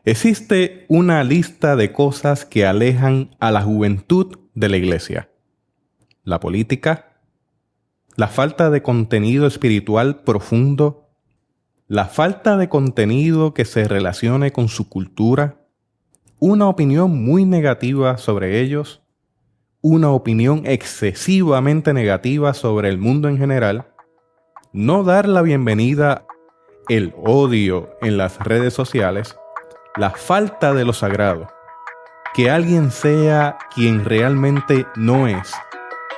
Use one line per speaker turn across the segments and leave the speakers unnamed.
Existe una lista de cosas que alejan a la juventud de la iglesia. La política, la falta de contenido espiritual profundo, la falta de contenido que se relacione con su cultura, una opinión muy negativa sobre ellos, una opinión excesivamente negativa sobre el mundo en general, no dar la bienvenida, el odio en las redes sociales, la falta de lo sagrado, que alguien sea quien realmente no es,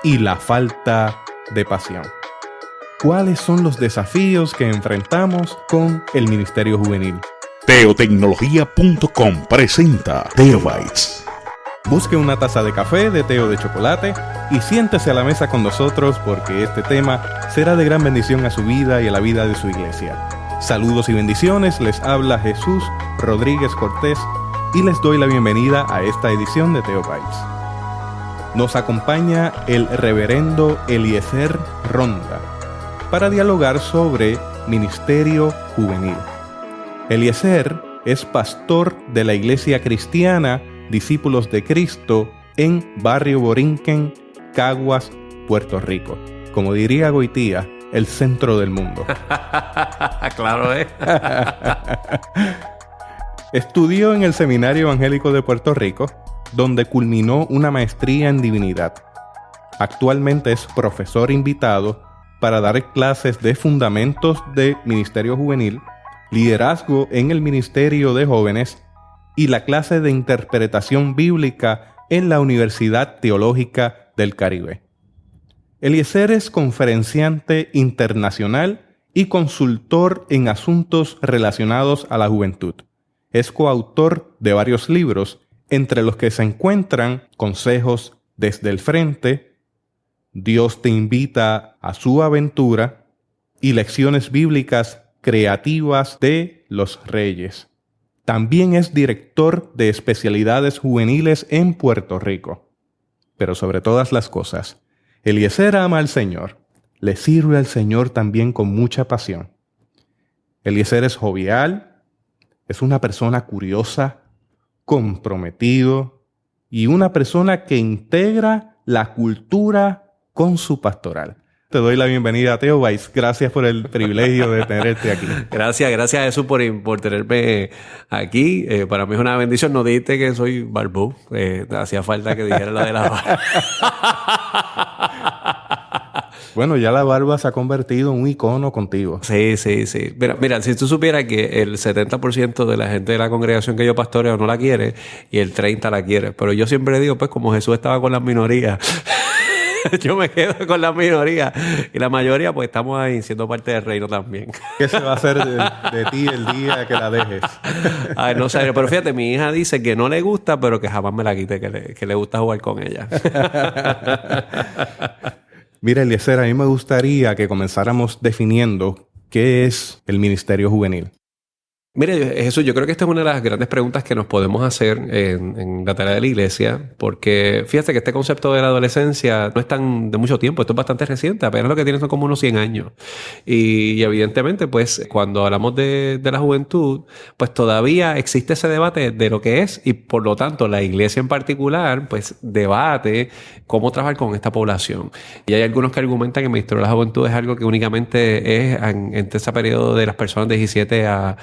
y la falta de pasión. ¿Cuáles son los desafíos que enfrentamos con el ministerio juvenil?
Teotecnología.com presenta Teobytes.
Busque una taza de café, de té o de chocolate y siéntese a la mesa con nosotros porque este tema será de gran bendición a su vida y a la vida de su iglesia. Saludos y bendiciones, les habla Jesús Rodríguez Cortés y les doy la bienvenida a esta edición de Teobytes. Nos acompaña el reverendo Eliezer Ronda para dialogar sobre ministerio juvenil. Eliezer es pastor de la Iglesia Cristiana Discípulos de Cristo en Barrio Borinquen, Caguas, Puerto Rico. Como diría Goitía, el centro del mundo.
Claro,
Estudió en el Seminario Evangélico de Puerto Rico, donde culminó una maestría en divinidad. Actualmente es profesor invitado para dar clases de fundamentos de ministerio juvenil, liderazgo en el ministerio de jóvenes y la clase de interpretación bíblica en la Universidad Teológica del Caribe. Eliezer es conferenciante internacional y consultor en asuntos relacionados a la juventud. Es coautor de varios libros, entre los que se encuentran Consejos desde el Frente, Dios te invita a su aventura y Lecciones bíblicas creativas de los Reyes. También es director de especialidades juveniles en Puerto Rico. Pero sobre todas las cosas, Eliezer ama al Señor, le sirve al Señor también con mucha pasión. Eliezer es jovial, es una persona curiosa, comprometido y una persona que integra la cultura con su pastoral. Te doy la bienvenida a Teobytes. Gracias por el privilegio de tenerte aquí.
Gracias Jesús por tenerme aquí. Para mí es una bendición. No dijiste que soy barbú. Hacía falta que dijera lo de la barba.
Bueno, ya la barba se ha convertido en un icono contigo.
Sí. Mira, si tú supieras que el 70% de la gente de la congregación que yo pastoreo no la quiere y el 30% la quiere. Pero yo siempre digo, pues como Jesús estaba con las minorías, yo me quedo con la minoría y la mayoría pues estamos ahí siendo parte del reino también.
¿Qué se va a hacer de ti el día que la dejes?
Ay, no sé, pero fíjate, mi hija dice que no le gusta, pero que jamás me la quite, que le gusta jugar con ella.
Mira, Eliezer, a mí me gustaría que comenzáramos definiendo qué es el ministerio juvenil.
Mire, Jesús, yo creo que esta es una de las grandes preguntas que nos podemos hacer en la tarea de la iglesia, porque fíjate que este concepto de la adolescencia no es tan de mucho tiempo, esto es bastante reciente, apenas lo que tiene son como unos 100 años. Y evidentemente, pues, cuando hablamos de la juventud, pues todavía existe ese debate de lo que es y por lo tanto la iglesia en particular, pues, debate cómo trabajar con esta población. Y hay algunos que argumentan que el ministerio de la juventud es algo que únicamente es entre ese periodo de las personas de 17 a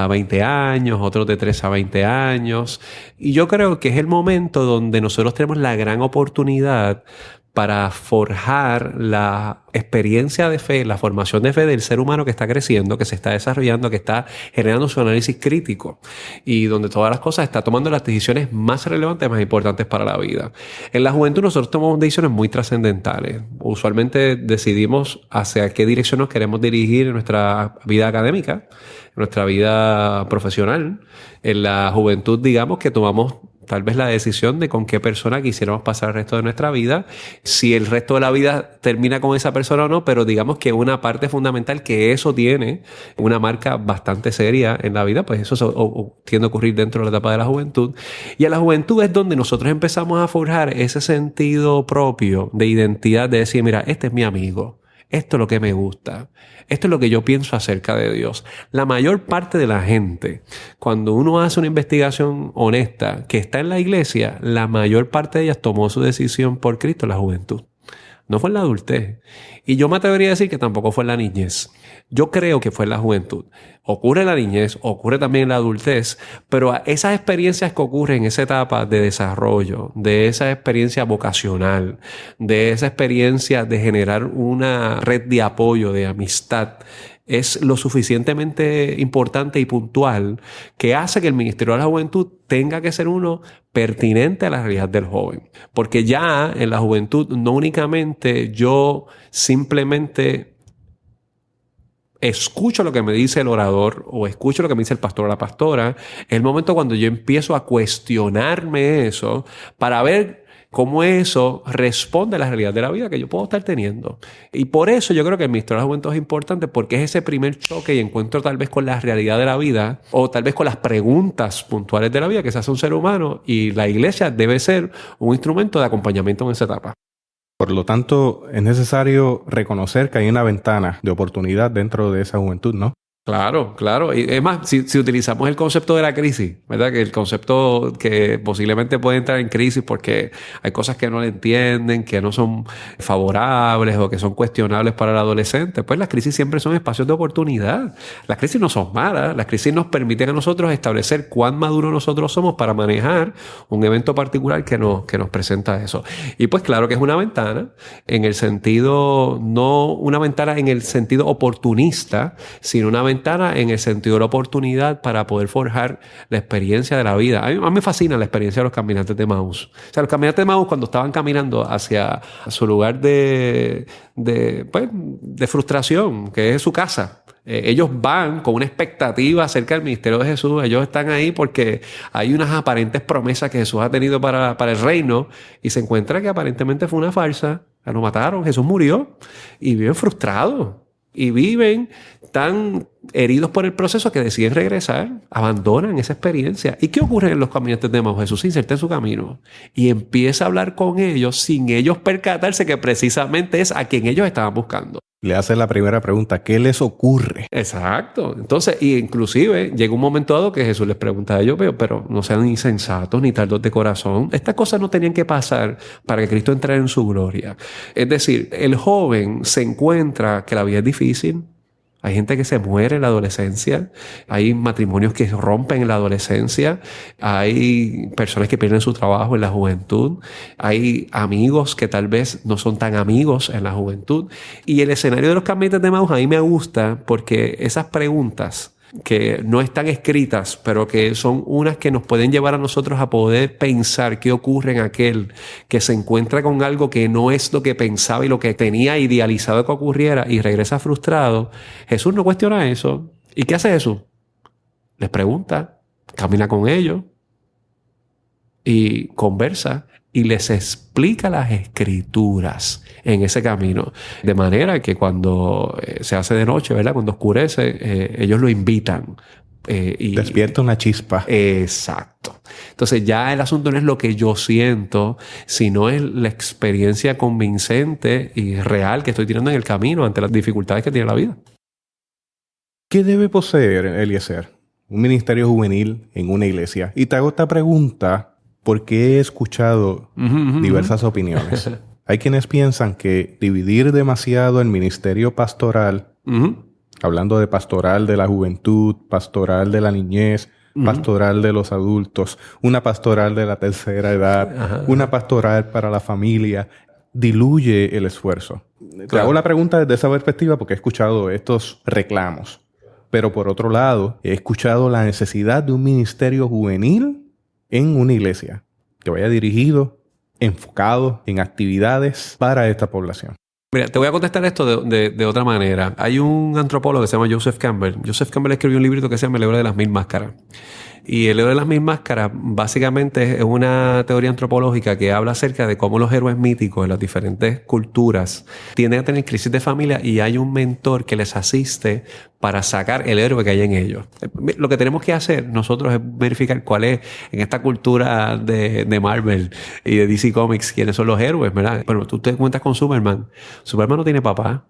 20 años, otros de 3 a 20 años. Y yo creo que es el momento donde nosotros tenemos la gran oportunidad para forjar la experiencia de fe, la formación de fe del ser humano que está creciendo, que se está desarrollando, que está generando su análisis crítico y donde todas las cosas está tomando las decisiones más relevantes, más importantes para la vida. En la juventud nosotros tomamos decisiones muy trascendentales. Usualmente decidimos hacia qué dirección nos queremos dirigir en nuestra vida académica, en nuestra vida profesional. En la juventud, digamos que tomamos tal vez la decisión de con qué persona quisiéramos pasar el resto de nuestra vida, si el resto de la vida termina con esa persona o no, pero digamos que una parte fundamental que eso tiene una marca bastante seria en la vida, pues eso tiende a ocurrir dentro de la etapa de la juventud. Y a la juventud es donde nosotros empezamos a forjar ese sentido propio de identidad, de decir, mira, este es mi amigo. esto es lo que me gusta, esto es lo que yo pienso acerca de Dios. La mayor parte de la gente, cuando uno hace una investigación honesta que está en la iglesia, la mayor parte de ellas tomó su decisión por Cristo en la juventud. No fue en la adultez. Y yo me atrevería a decir que tampoco fue en la niñez. Yo creo que fue en la juventud. Ocurre en la niñez, ocurre también en la adultez, pero esas experiencias que ocurren en esa etapa de desarrollo, de esa experiencia vocacional, de esa experiencia de generar una red de apoyo, de amistad, es lo suficientemente importante y puntual que hace que el Ministerio de la Juventud tenga que ser uno pertinente a la realidad del joven. Porque ya en la juventud no únicamente yo simplemente escucho lo que me dice el orador o escucho lo que me dice el pastor o la pastora, es el momento cuando yo empiezo a cuestionarme eso para ver cómo eso responde a la realidad de la vida que yo puedo estar teniendo. Y por eso yo creo que el Ministerio de la Juventud es importante, porque es ese primer choque y encuentro tal vez con la realidad de la vida o tal vez con las preguntas puntuales de la vida que se hace un ser humano, y la iglesia debe ser un instrumento de acompañamiento en esa etapa.
Por lo tanto, es necesario reconocer que hay una ventana de oportunidad dentro de esa juventud, ¿no?
Claro, claro. Y es más, si utilizamos el concepto de la crisis, ¿verdad? Que el concepto que posiblemente puede entrar en crisis porque hay cosas que no le entienden, que no son favorables o que son cuestionables para el adolescente, pues las crisis siempre son espacios de oportunidad. Las crisis no son malas, las crisis nos permiten a nosotros establecer cuán maduros nosotros somos para manejar un evento particular que nos presenta eso. Y pues claro que es una ventana en el sentido, no una ventana en el sentido oportunista, sino una ventana en el sentido de la oportunidad para poder forjar la experiencia de la vida. A mí me fascina la experiencia de los caminantes de Emaús. O sea, los caminantes de Emaús, cuando estaban caminando hacia su lugar de frustración, que es su casa, ellos van con una expectativa acerca del ministerio de Jesús. Ellos están ahí porque hay unas aparentes promesas que Jesús ha tenido para el reino, y se encuentra que aparentemente fue una farsa. Lo mataron, Jesús murió, y viven frustrados. Y viven tan heridos por el proceso que deciden regresar, abandonan esa experiencia. ¿Y qué ocurre en los caminantes de Emaús? Jesús se inserta en su camino y empieza a hablar con ellos sin ellos percatarse que precisamente es a quien ellos estaban buscando.
Le hace la primera pregunta: ¿qué les ocurre?
Exacto. Entonces, y inclusive llega un momento dado que Jesús les pregunta a ellos, pero no sean insensatos ni tardos de corazón. Estas cosas no tenían que pasar para que Cristo entrara en su gloria. Es decir, el joven se encuentra que la vida es difícil. Hay gente que se muere en la adolescencia, hay matrimonios que rompen en la adolescencia, hay personas que pierden su trabajo en la juventud, hay amigos que tal vez no son tan amigos en la juventud. Y el escenario de los caminantes de Emaús a mí me gusta porque esas preguntas que no están escritas, pero que son unas que nos pueden llevar a nosotros a poder pensar qué ocurre en aquel que se encuentra con algo que no es lo que pensaba y lo que tenía idealizado que ocurriera y regresa frustrado. Jesús no cuestiona eso. ¿Y qué hace Jesús? Les pregunta, camina con ellos y conversa y les explica las escrituras en ese camino. De manera que cuando se hace de noche, ¿verdad? Cuando oscurece, ellos lo invitan. Y
despierta una chispa.
Exacto. Entonces ya el asunto no es lo que yo siento, sino es la experiencia convincente y real que estoy teniendo en el camino ante las dificultades que tiene la vida.
¿Qué debe poseer, Eliezer, un ministerio juvenil en una iglesia? Y te hago esta pregunta porque he escuchado diversas opiniones. Hay quienes piensan que dividir demasiado el ministerio pastoral, hablando de pastoral de la juventud, pastoral de la niñez, pastoral de los adultos, una pastoral de la tercera edad, una pastoral para la familia, diluye el esfuerzo. Claro. Te hago la pregunta desde esa perspectiva porque he escuchado estos reclamos. Pero por otro lado, he escuchado la necesidad de un ministerio juvenil en una iglesia que vaya dirigido, enfocado en actividades para esta población.
Mira, te voy a contestar esto de otra manera. Hay un antropólogo que se llama Joseph Campbell. Joseph Campbell escribió un librito que se llama El héroe de las mil máscaras. Y el héroe de las mil máscaras básicamente es una teoría antropológica que habla acerca de cómo los héroes míticos en las diferentes culturas tienden a tener crisis de familia y hay un mentor que les asiste para sacar el héroe que hay en ellos. Lo que tenemos que hacer nosotros es verificar cuál es en esta cultura de Marvel y de DC Comics quiénes son los héroes, ¿verdad? Bueno, tú te cuentas con Superman. Superman no tiene papá.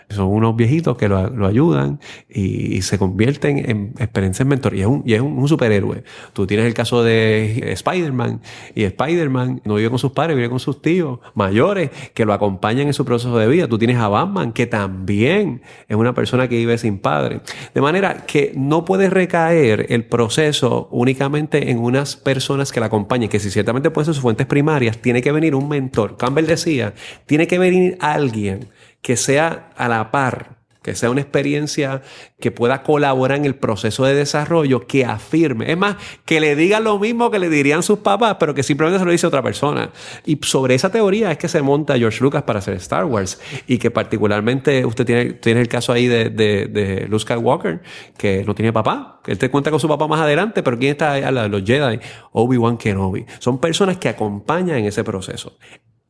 Son unos viejitos que lo ayudan y se convierten en experiencias mentor. Y es un superhéroe. Tú tienes el caso de Spider-Man, y Spider-Man no vive con sus padres, vive con sus tíos mayores que lo acompañan en su proceso de vida. Tú tienes a Batman, que también es una persona que vive sin padre. De manera que no puede recaer el proceso únicamente en unas personas que la acompañen, que si ciertamente pueden ser sus fuentes primarias, tiene que venir un mentor. Campbell decía, tiene que venir alguien que sea a la par, que sea una experiencia que pueda colaborar en el proceso de desarrollo, que afirme. Es más, que le diga lo mismo que le dirían sus papás, pero que simplemente se lo dice otra persona. Y sobre esa teoría es que se monta George Lucas para hacer Star Wars. Y que particularmente usted tiene el caso ahí de Luke Skywalker, que no tiene papá. Él te cuenta con su papá más adelante, pero ¿quién está ahí? Los Jedi? Obi-Wan Kenobi. Son personas que acompañan en ese proceso.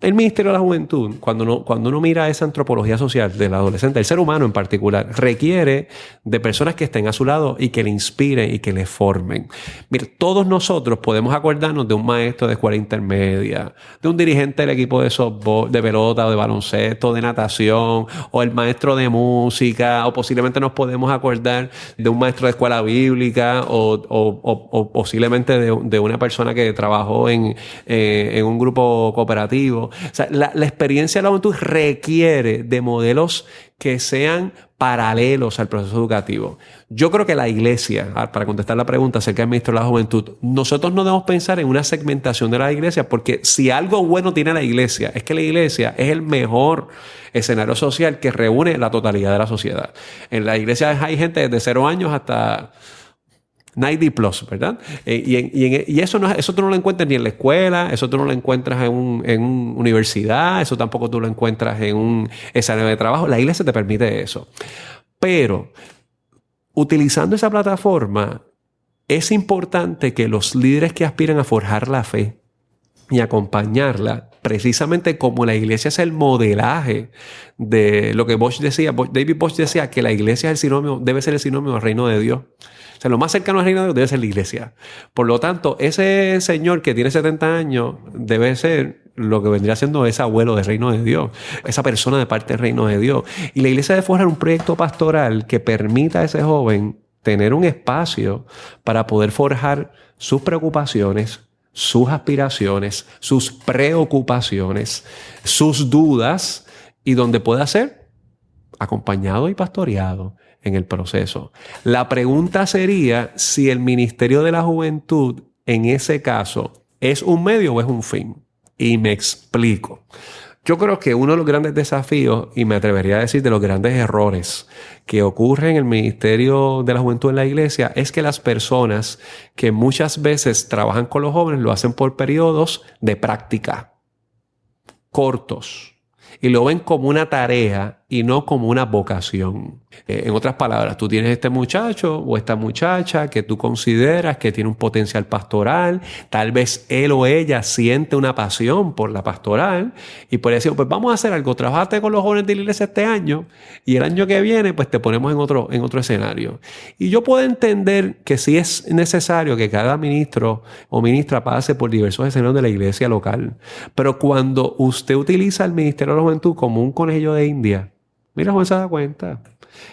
El Ministerio de la Juventud, cuando uno mira esa antropología social del adolescente, el ser humano en particular, requiere de personas que estén a su lado y que le inspiren y que le formen. Mira, todos nosotros podemos acordarnos de un maestro de escuela intermedia, de un dirigente del equipo de softball, de pelota o de baloncesto, de natación, o el maestro de música, o posiblemente nos podemos acordar de un maestro de escuela bíblica o posiblemente de una persona que trabajó en un grupo cooperativo. O sea, la experiencia de la juventud requiere de modelos que sean paralelos al proceso educativo. Yo creo que la iglesia, para contestar la pregunta acerca del ministro de la juventud, nosotros no debemos pensar en una segmentación de la iglesia, porque si algo bueno tiene la iglesia, es que la iglesia es el mejor escenario social que reúne la totalidad de la sociedad. En la iglesia hay gente desde 0 años hasta 90 plus, ¿verdad? Y eso tú no lo encuentras ni en la escuela, eso tú no lo encuentras en una universidad, eso tampoco tú lo encuentras en un escenario de trabajo. La iglesia te permite eso. Pero utilizando esa plataforma, es importante que los líderes que aspiran a forjar la fe y acompañarla, precisamente como la iglesia es el modelaje de lo que David Bosch decía, que la iglesia es debe ser el sinónimo del reino de Dios. O sea, lo más cercano al reino de Dios debe ser la iglesia. Por lo tanto, ese señor que tiene 70 años debe ser lo que vendría siendo ese abuelo del reino de Dios, esa persona de parte del reino de Dios. Y la iglesia debe forjar un proyecto pastoral que permita a ese joven tener un espacio para poder forjar sus preocupaciones, sus aspiraciones, sus preocupaciones, sus dudas, y donde pueda ser acompañado y pastoreado en el proceso. La pregunta sería si el Ministerio de la Juventud en ese caso es un medio o es un fin. Y me explico. Yo creo que uno de los grandes desafíos, y me atrevería a decir de los grandes errores que ocurren en el Ministerio de la Juventud en la iglesia, es que las personas que muchas veces trabajan con los jóvenes lo hacen por periodos de práctica cortos y lo ven como una tarea y no como una vocación. En otras palabras, tú tienes este muchacho o esta muchacha que tú consideras que tiene un potencial pastoral, tal vez él o ella siente una pasión por la pastoral y por decir, pues vamos a hacer algo, trabajate con los jóvenes de la iglesia este año y el año que viene pues te ponemos en otro escenario. Y yo puedo entender que sí es necesario que cada ministro o ministra pase por diversos escenarios de la iglesia local, pero cuando usted utiliza el Ministerio de la Juventud como un conejillo de India, mira, joven se da cuenta.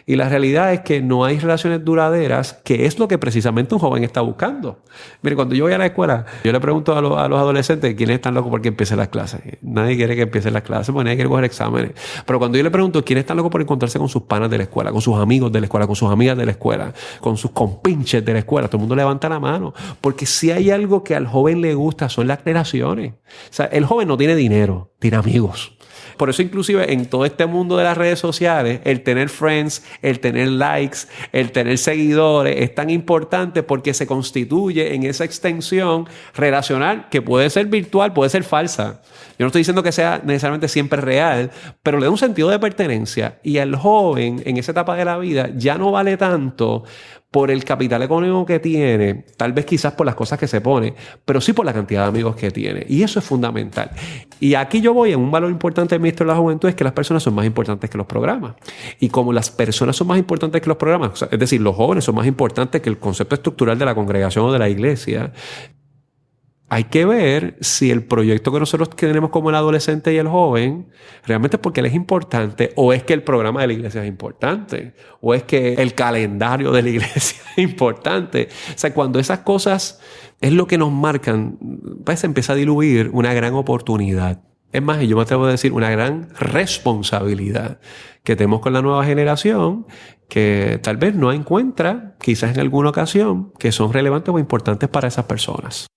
Y la realidad es que no hay relaciones duraderas, que es lo que precisamente un joven está buscando. Mire, cuando yo voy a la escuela, yo le pregunto a los adolescentes quiénes están locos porque empiecen las clases. Nadie quiere que empiecen las clases porque nadie quiere coger exámenes. Pero cuando yo le pregunto quiénes están locos por encontrarse con sus panas de la escuela, con sus amigos de la escuela, con sus amigas de la escuela, con sus compinches de la escuela, todo el mundo levanta la mano. Porque si hay algo que al joven le gusta son las relaciones. O sea, el joven no tiene dinero, tiene amigos. Por eso inclusive en todo este mundo de las redes sociales, el tener friends, el tener likes, el tener seguidores es tan importante porque se constituye en esa extensión relacional que puede ser virtual, puede ser falsa. Yo no estoy diciendo que sea necesariamente siempre real, pero le da un sentido de pertenencia. Y al joven en esa etapa de la vida ya no vale tanto por el capital económico que tiene, tal vez quizás por las cosas que se pone, pero sí por la cantidad de amigos que tiene. Y eso es fundamental. Y aquí yo voy en un valor importante del Ministerio de la Juventud, es que las personas son más importantes que los programas. Y como las personas son más importantes que los programas, es decir, los jóvenes son más importantes que el concepto estructural de la congregación o de la iglesia, hay que ver si el proyecto que nosotros tenemos como el adolescente y el joven realmente es porque él es importante, o es que el programa de la iglesia es importante, o es que el calendario de la iglesia es importante. O sea, cuando esas cosas es lo que nos marcan, pues se empieza a diluir una gran oportunidad. Es más, y yo me atrevo a decir, una gran responsabilidad que tenemos con la nueva generación, que tal vez no encuentra, quizás en alguna ocasión, que son relevantes o importantes para esas personas.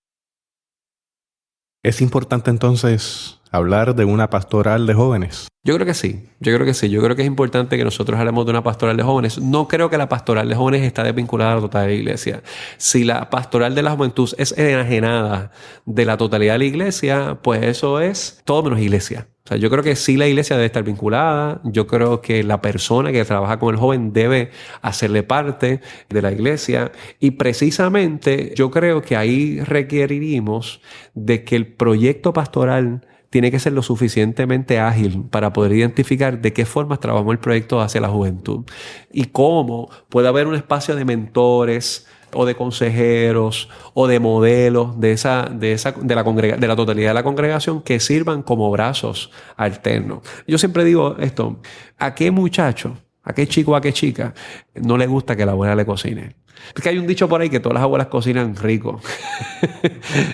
¿Es importante entonces hablar de una pastoral de jóvenes?
Yo creo que sí. Yo creo que es importante que nosotros hablemos de una pastoral de jóvenes. No creo que la pastoral de jóvenes está desvinculada a la totalidad de la iglesia. Si la pastoral de la juventud es enajenada de la totalidad de la iglesia, pues eso es todo menos iglesia. O sea, yo creo que sí la iglesia debe estar vinculada. Yo creo que la persona que trabaja con el joven debe hacerle parte de la iglesia. Y precisamente yo creo que ahí requeriríamos de que el proyecto pastoral tiene que ser lo suficientemente ágil para poder identificar de qué formas trabajamos el proyecto hacia la juventud y cómo puede haber un espacio de mentores o de consejeros o de modelos de la totalidad de la congregación que sirvan como brazos alternos. Yo siempre digo esto: ¿a qué muchacho, a qué chico, a qué chica no le gusta que la abuela le cocine? Porque hay un dicho por ahí que todas las abuelas cocinan rico.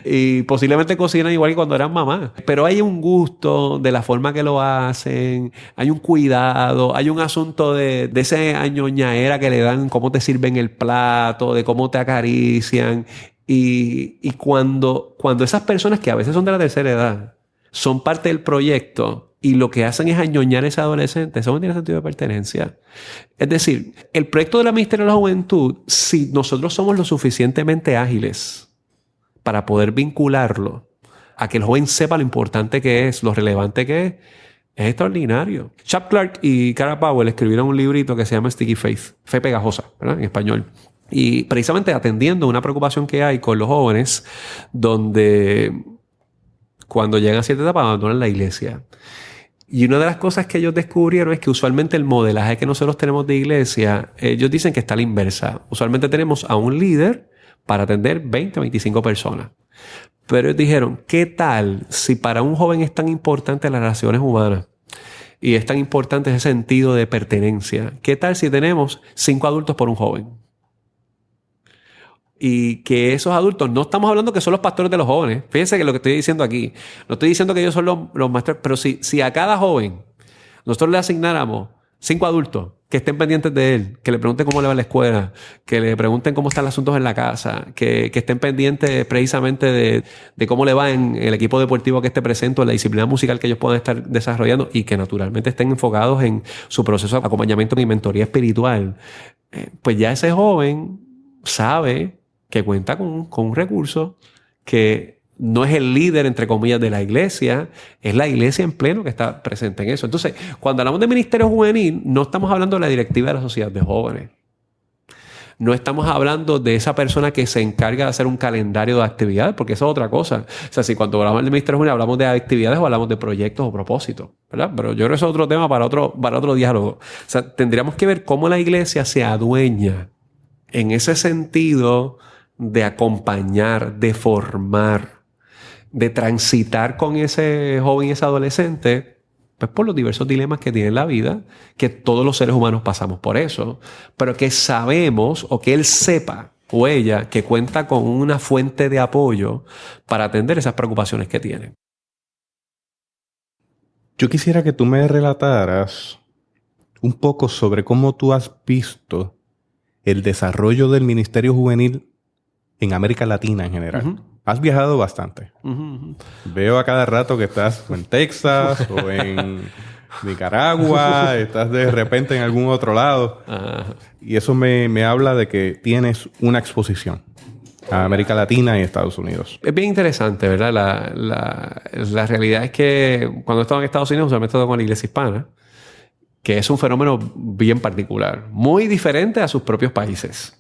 Y posiblemente cocinan igual que cuando eran mamás. Pero hay un gusto de la forma que lo hacen, hay un cuidado, hay un asunto de esa añoñaera que le dan, cómo te sirven el plato, de cómo te acarician. Y cuando esas personas, que a veces son de la tercera edad, son parte del proyecto y lo que hacen es añoñar a ese adolescente, eso no tiene sentido de pertenencia. Es decir, el proyecto de la Ministerio de la Juventud, si nosotros somos lo suficientemente ágiles para poder vincularlo a que el joven sepa lo importante que es, lo relevante que es extraordinario. Chap Clark y Cara Powell escribieron un librito que se llama Sticky Faith, Fe Pegajosa, ¿verdad? En español. Y precisamente atendiendo una preocupación que hay con los jóvenes, donde cuando llegan a cierta etapa abandonan la iglesia. Y una de las cosas que ellos descubrieron es que usualmente el modelaje que nosotros tenemos de iglesia, ellos dicen que está a la inversa. Usualmente tenemos a un líder para atender 20 o 25 personas. Pero ellos dijeron, ¿qué tal si para un joven es tan importante las relaciones humanas y es tan importante ese sentido de pertenencia? ¿Qué tal si tenemos 5 adultos por un joven? Y que esos adultos, no estamos hablando que son los pastores de los jóvenes. Fíjense que lo que estoy diciendo aquí, no estoy diciendo que ellos son los maestros, pero si a cada joven nosotros le asignáramos 5 adultos que estén pendientes de él, que le pregunten cómo le va a la escuela, que le pregunten cómo están los asuntos en la casa, que estén pendientes precisamente de cómo le va en el equipo deportivo que esté presente, en la disciplina musical que ellos puedan estar desarrollando y que naturalmente estén enfocados en su proceso de acompañamiento y mentoría espiritual, pues ya ese joven sabe que cuenta con un recurso que no es el líder, entre comillas, de la iglesia, es la iglesia en pleno que está presente en eso. Entonces, cuando hablamos de ministerio juvenil, no estamos hablando de la directiva de la sociedad de jóvenes. No estamos hablando de esa persona que se encarga de hacer un calendario de actividades, porque eso es otra cosa. O sea, si cuando hablamos del ministerio juvenil hablamos de actividades o hablamos de proyectos o propósitos, ¿verdad? Pero yo creo que eso es otro tema para otro diálogo. O sea, tendríamos que ver cómo la iglesia se adueña en ese sentido de acompañar, de formar, de transitar con ese joven y ese adolescente, pues por los diversos dilemas que tiene la vida, que todos los seres humanos pasamos por eso, pero que sabemos o que él sepa o ella que cuenta con una fuente de apoyo para atender esas preocupaciones que tiene.
Yo quisiera que tú me relataras un poco sobre cómo tú has visto el desarrollo del ministerio juvenil en América Latina en general. Uh-huh. Has viajado bastante. Uh-huh. Veo a cada rato que estás en Texas o en Nicaragua, estás de repente en algún otro lado. Uh-huh. Y eso me habla de que tienes una exposición a América Latina y Estados Unidos.
Es bien interesante, ¿verdad? La realidad es que cuando estaba en Estados Unidos, usualmente estaba con la iglesia hispana, que es un fenómeno bien particular, muy diferente a sus propios países.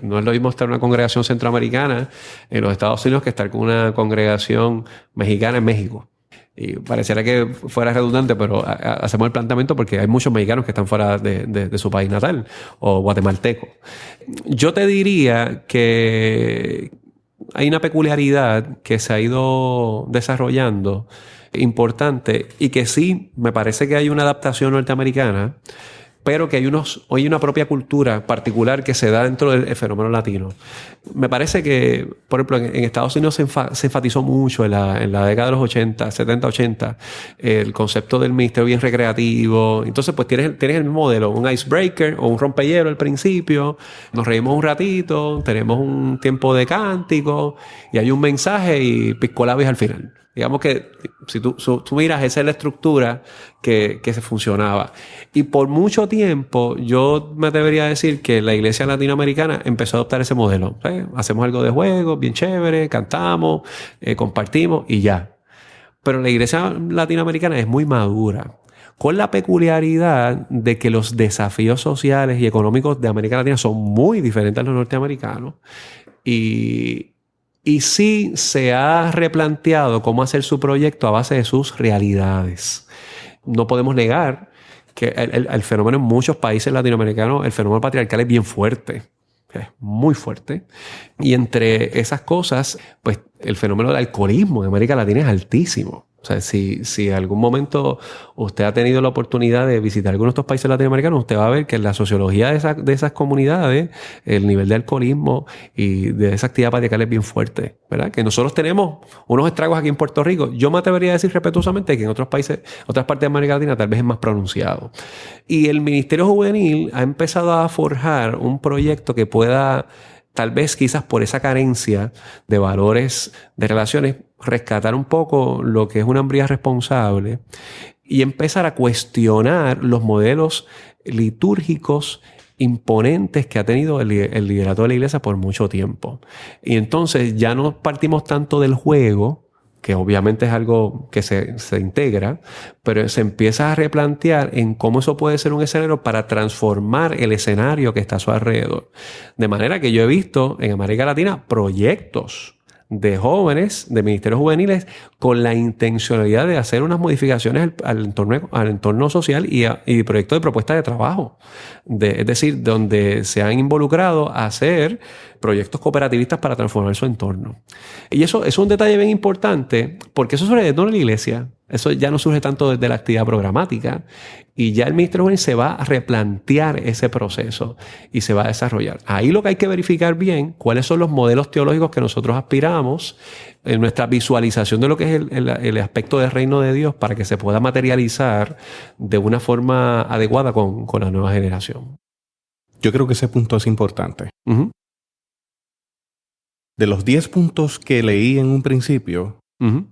No es lo mismo estar en una congregación centroamericana en los Estados Unidos que estar con una congregación mexicana en México. Y pareciera que fuera redundante, pero hacemos el planteamiento porque hay muchos mexicanos que están fuera de su país natal o guatemalteco. Yo te diría que hay una peculiaridad que se ha ido desarrollando importante y que sí, me parece que hay una adaptación norteamericana, pero que hay una propia cultura particular que se da dentro del fenómeno latino. Me parece que, por ejemplo, en Estados Unidos se enfatizó mucho en la década de los 80, 70, 80, el concepto del ministerio bien recreativo. Entonces, pues tienes el mismo modelo, un icebreaker o un rompehielo al principio, nos reímos un ratito, tenemos un tiempo de cántico y hay un mensaje y pisco labios al final. Digamos que si tú miras, esa es la estructura que se funcionaba. Y por mucho tiempo yo me atrevería a decir que la iglesia latinoamericana empezó a adoptar ese modelo. ¿Sí? Hacemos algo de juego, bien chévere, cantamos, compartimos y ya. Pero la iglesia latinoamericana es muy madura, con la peculiaridad de que los desafíos sociales y económicos de América Latina son muy diferentes a los norteamericanos. Y sí se ha replanteado cómo hacer su proyecto a base de sus realidades. No podemos negar que el fenómeno en muchos países latinoamericanos, el fenómeno patriarcal es bien fuerte. Es muy fuerte. Y entre esas cosas, pues el fenómeno del alcoholismo en América Latina es altísimo. O sea, si en algún momento usted ha tenido la oportunidad de visitar algunos de estos países latinoamericanos, usted va a ver que en la sociología de esas comunidades, el nivel de alcoholismo y de esa actividad patriarcal es bien fuerte, ¿verdad? Que nosotros tenemos unos estragos aquí en Puerto Rico. Yo me atrevería a decir respetuosamente que en otros países, otras partes de América Latina tal vez es más pronunciado. Y el Ministerio Juvenil ha empezado a forjar un proyecto que pueda, tal vez quizás por esa carencia de valores, de relaciones, rescatar un poco lo que es una hombría responsable y empezar a cuestionar los modelos litúrgicos imponentes que ha tenido el liderato de la iglesia por mucho tiempo. Y entonces ya no partimos tanto del juego, que obviamente es algo que se integra, pero se empieza a replantear en cómo eso puede ser un escenario para transformar el escenario que está a su alrededor. De manera que yo he visto en América Latina proyectos de jóvenes, de ministerios juveniles, con la intencionalidad de hacer unas modificaciones al entorno social y proyectos de propuesta de trabajo. Es decir, donde se han involucrado a hacer proyectos cooperativistas para transformar su entorno. Y eso es un detalle bien importante, porque eso surge no en la iglesia. Eso ya no surge tanto desde la actividad programática y ya el Ministerio Juvenil se va a replantear ese proceso y se va a desarrollar. Ahí lo que hay que verificar bien cuáles son los modelos teológicos que nosotros aspiramos en nuestra visualización de lo que es el aspecto del reino de Dios para que se pueda materializar de una forma adecuada con la nueva generación.
Yo creo que ese punto es importante.
Uh-huh.
De los 10 puntos que leí en un principio,
Uh-huh.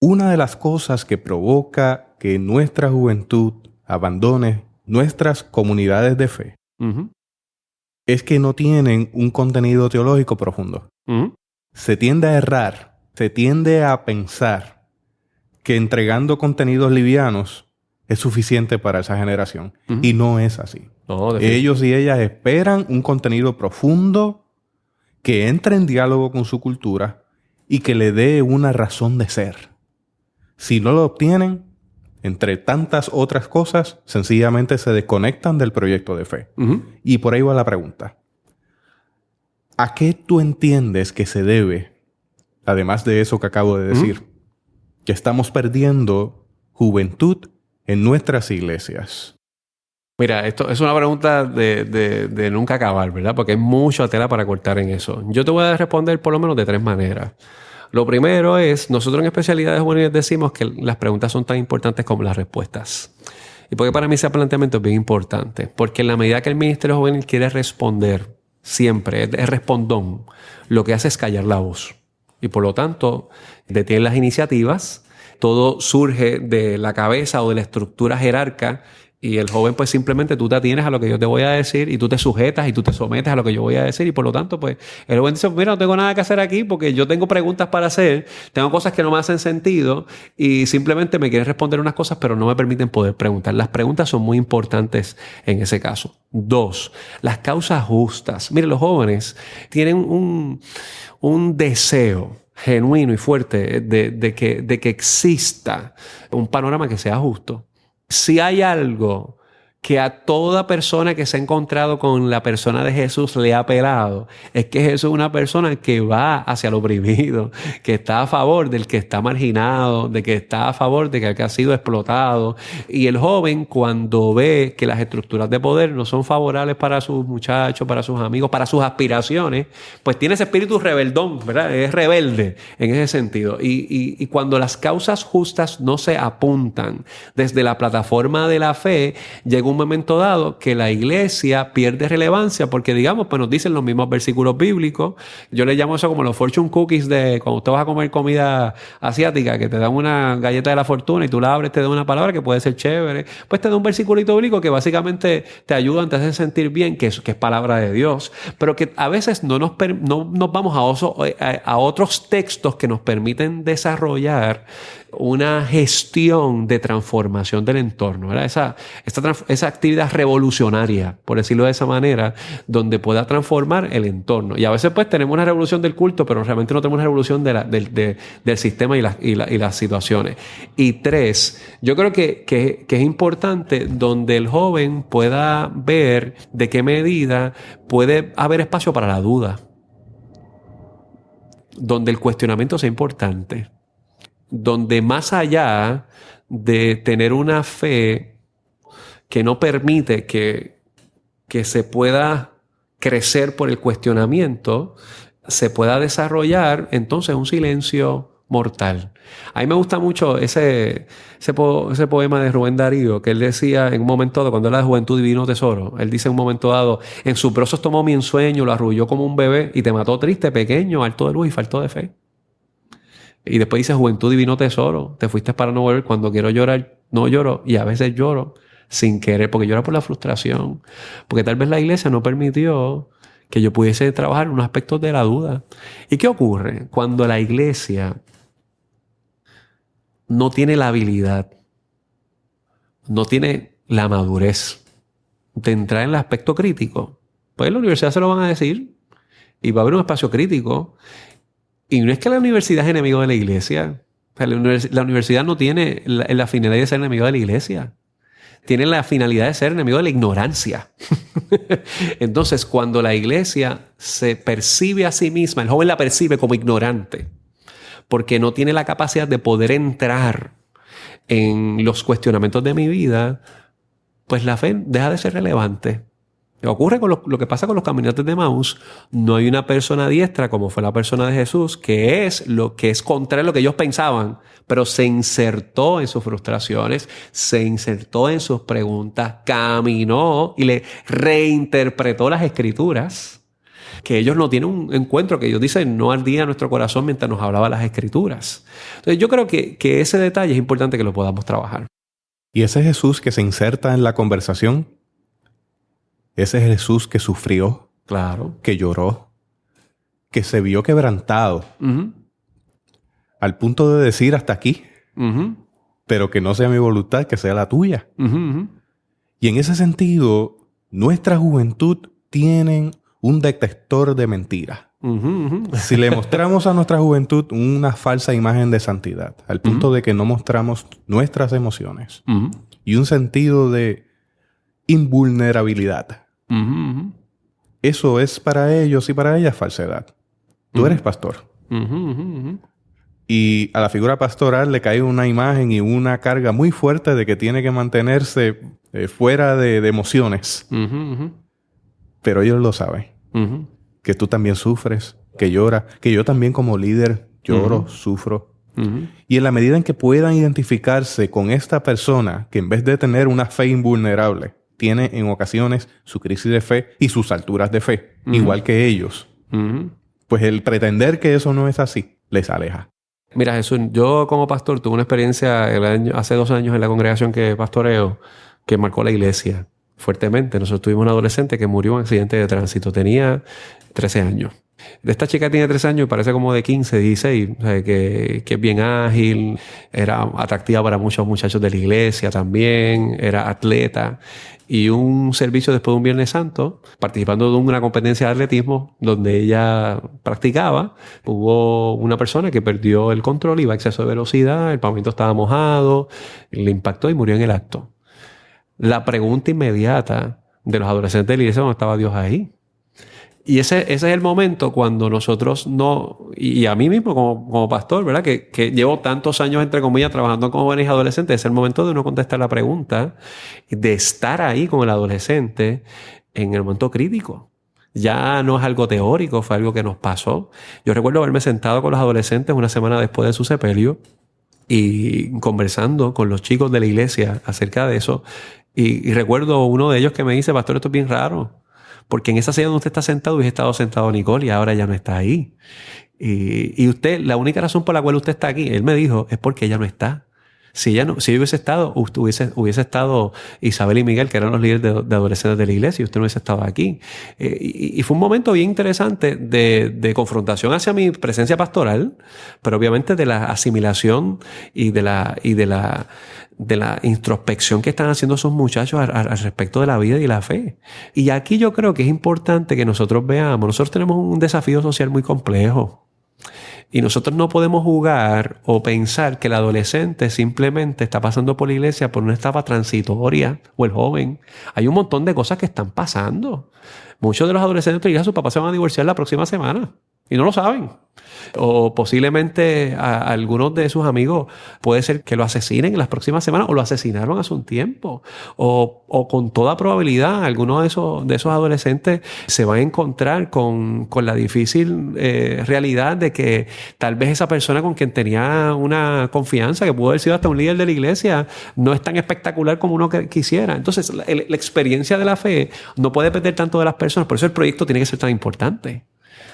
una de las cosas que provoca que nuestra juventud abandone nuestras comunidades de fe
Uh-huh.
es que no tienen un contenido teológico profundo.
Uh-huh.
Se tiende a errar, se tiende a pensar que entregando contenidos livianos es suficiente para esa generación.
Uh-huh.
Y no es así.
No,
Ellos y ellas esperan un contenido profundo que entre en diálogo con su cultura y que le dé una razón de ser. Si no lo obtienen, entre tantas otras cosas, sencillamente se desconectan del proyecto de fe.
Uh-huh.
Y por ahí va la pregunta. ¿A qué tú entiendes que se debe, además de eso que acabo de decir, que estamos perdiendo juventud en nuestras iglesias?
Mira, esto es una pregunta de nunca acabar, ¿verdad? Porque hay mucha tela para cortar en eso. Yo te voy a responder por lo menos de 3 maneras. Lo primero es, nosotros en especialidades juveniles decimos que las preguntas son tan importantes como las respuestas. Y porque para mí ese planteamiento es bien importante. Porque en la medida que el Ministerio Juvenil quiere responder, siempre, es respondón, lo que hace es callar la voz. Y por lo tanto, detiene las iniciativas, todo surge de la cabeza o de la estructura jerarca. Y el joven, pues simplemente tú te atienes a lo que yo te voy a decir y tú te sujetas y tú te sometes a lo que yo voy a decir. Y por lo tanto, pues el joven dice, mira, no tengo nada que hacer aquí porque yo tengo preguntas para hacer, tengo cosas que no me hacen sentido y simplemente me quieren responder unas cosas, pero no me permiten poder preguntar. Las preguntas son muy importantes en ese caso. 2, las causas justas. Mire, los jóvenes tienen un deseo genuino y fuerte de que exista un panorama que sea justo. Si hay algo que a toda persona que se ha encontrado con la persona de Jesús le ha apelado, es que Jesús es una persona que va hacia el oprimido, que está a favor del que está marginado, de que está a favor de que el que ha sido explotado. Y el joven, cuando ve que las estructuras de poder no son favorables para sus muchachos, para sus amigos, para sus aspiraciones, pues tiene ese espíritu rebeldón, ¿verdad? Es rebelde en ese sentido. Y cuando las causas justas no se apuntan desde la plataforma de la fe, llega un momento dado que la iglesia pierde relevancia porque, digamos, pues nos dicen los mismos versículos bíblicos. Yo le llamo eso como los fortune cookies de cuando usted vas a comer comida asiática, que te dan una galleta de la fortuna y tú la abres, te da una palabra que puede ser chévere. Pues te da un versículito bíblico que básicamente te ayuda, te hace sentir bien, que es palabra de Dios, pero que a veces no nos vamos a otros textos que nos permiten desarrollar una gestión de transformación del entorno, ¿verdad? Esa actividad revolucionaria, por decirlo de esa manera, donde pueda transformar el entorno. Y a veces pues tenemos una revolución del culto, pero realmente no tenemos una revolución del sistema y las situaciones. Y 3, yo creo que es importante donde el joven pueda ver de qué medida puede haber espacio para la duda, donde el cuestionamiento sea importante, donde más allá de tener una fe que no permite que se pueda crecer por el cuestionamiento, se pueda desarrollar entonces un silencio mortal. A mí me gusta mucho ese poema de Rubén Darío, que él decía en un momento dado, cuando era de juventud divino tesoro, él dice en un momento dado, en sus brazos tomó mi ensueño, lo arrulló como un bebé y te mató triste, pequeño, alto de luz y falto de fe. Y después dice, juventud divino tesoro, te fuiste para no volver, cuando quiero llorar, no lloro, y a veces lloro sin querer, porque lloro por la frustración, porque tal vez la iglesia no permitió que yo pudiese trabajar en unos aspectos de la duda. ¿Y qué ocurre? Cuando la iglesia no tiene la habilidad, no tiene la madurez de entrar en el aspecto crítico, pues en la universidad se lo van a decir, y va a haber un espacio crítico. Y no es que la universidad es enemigo de la iglesia. O sea, la universidad no tiene la finalidad de ser enemigo de la iglesia. Tiene la finalidad de ser enemigo de la ignorancia. Entonces, cuando la iglesia se percibe a sí misma, el joven la percibe como ignorante, porque no tiene la capacidad de poder entrar en los cuestionamientos de mi vida, pues la fe deja de ser relevante. Ocurre con lo que pasa con los caminantes de Emaús. No hay una persona diestra como fue la persona de Jesús, que es contrario a lo que ellos pensaban, pero se insertó en sus frustraciones, se insertó en sus preguntas, caminó y le reinterpretó las escrituras, que ellos no tienen un encuentro que ellos dicen no ardía nuestro corazón mientras nos hablaba las escrituras. Entonces yo creo que ese detalle es importante que lo podamos trabajar.
Y ese Jesús que se inserta en la conversación, ese Jesús que sufrió,
claro,
que lloró, que se vio quebrantado, al punto de decir hasta aquí, pero que no sea mi voluntad, que sea la tuya. Y en ese sentido, nuestra juventud tiene un detector de mentiras. Si le mostramos a nuestra juventud una falsa imagen de santidad, al punto de que no mostramos nuestras emociones y un sentido de invulnerabilidad, eso es para ellos y para ellas falsedad. Tú eres pastor. Y a la figura pastoral le cae una imagen y una carga muy fuerte de que tiene que mantenerse fuera de emociones. Pero ellos lo saben. Que tú también sufres, que lloras, que yo también como líder lloro, sufro. Y en la medida en que puedan identificarse con esta persona que en vez de tener una fe invulnerable, tiene en ocasiones su crisis de fe y sus alturas de fe, igual que ellos, pues el pretender que eso no es así, les aleja.
Mira, Jesús, yo como pastor tuve una experiencia hace 2 años en la congregación que pastoreo que marcó la iglesia fuertemente. Nosotros tuvimos un adolescente que murió en un accidente de tránsito. Tenía 13 años. Esta chica tiene 13 años y parece como de 15, 16. O sea, que es bien ágil. Era atractiva para muchos muchachos de la iglesia también. Era atleta. Y un servicio después de un Viernes Santo, participando de una competencia de atletismo donde ella practicaba, hubo una persona que perdió el control, iba a exceso de velocidad, el pavimento estaba mojado, le impactó y murió en el acto. la pregunta inmediata de los adolescentes de la iglesia: ¿dónde estaba Dios ahí? Y ese es el momento cuando nosotros no, y a mí mismo como pastor, ¿verdad? Que llevo tantos años, entre comillas, trabajando con jóvenes y adolescentes, es el momento de uno contestar la pregunta, de estar ahí con el adolescente en el momento crítico. Ya no es algo teórico, fue algo que nos pasó. Yo recuerdo haberme sentado con los adolescentes una semana después de su sepelio y conversando con los chicos de la iglesia acerca de eso. Y recuerdo uno de ellos que me dice: pastor, esto es bien raro, porque en esa silla donde usted está sentado hubiese estado sentado Nicole y ahora ya no está ahí. Y usted, la única razón por la cual usted está aquí, él me dijo, es porque ella no está. Si ella hubiese estado, hubiese estado Isabel y Miguel, que eran los líderes de adolescentes de la iglesia, y usted no hubiese estado aquí. Y fue un momento bien interesante de confrontación hacia mi presencia pastoral, pero obviamente de la asimilación y de la introspección que están haciendo esos muchachos al respecto de la vida y la fe. Y aquí yo creo que es importante que nosotros veamos, nosotros tenemos un desafío social muy complejo. Y nosotros no podemos jugar o pensar que el adolescente simplemente está pasando por la iglesia por una etapa transitoria, o el joven. Hay un montón de cosas que están pasando. Muchos de los adolescentes de la iglesia, sus papás se van a divorciar la próxima semana y no lo saben. O posiblemente a algunos de sus amigos puede ser que lo asesinen en las próximas semanas, o lo asesinaron hace un tiempo. O con toda probabilidad algunos de esos adolescentes se van a encontrar con la difícil realidad de que tal vez esa persona con quien tenía una confianza, que pudo haber sido hasta un líder de la iglesia, no es tan espectacular como uno quisiera. Entonces la experiencia de la fe no puede depender tanto de las personas. Por eso el proyecto tiene que ser tan importante,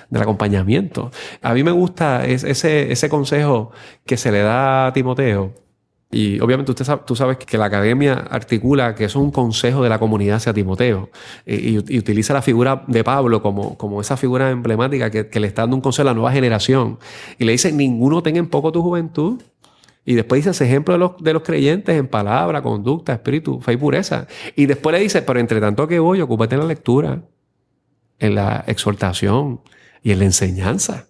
del acompañamiento. A mí me gusta ese consejo que se le da a Timoteo. Y obviamente tú sabes que la academia articula que eso es un consejo de la comunidad hacia Timoteo, y utiliza la figura de Pablo como esa figura emblemática que le está dando un consejo a la nueva generación. Y le dice: ninguno tenga en poco tu juventud. Y después dice ese ejemplo de los creyentes en palabra, conducta, espíritu, fe y pureza. Y después le dice: pero entre tanto que voy, ocúpate en la lectura, en la exhortación y en la enseñanza.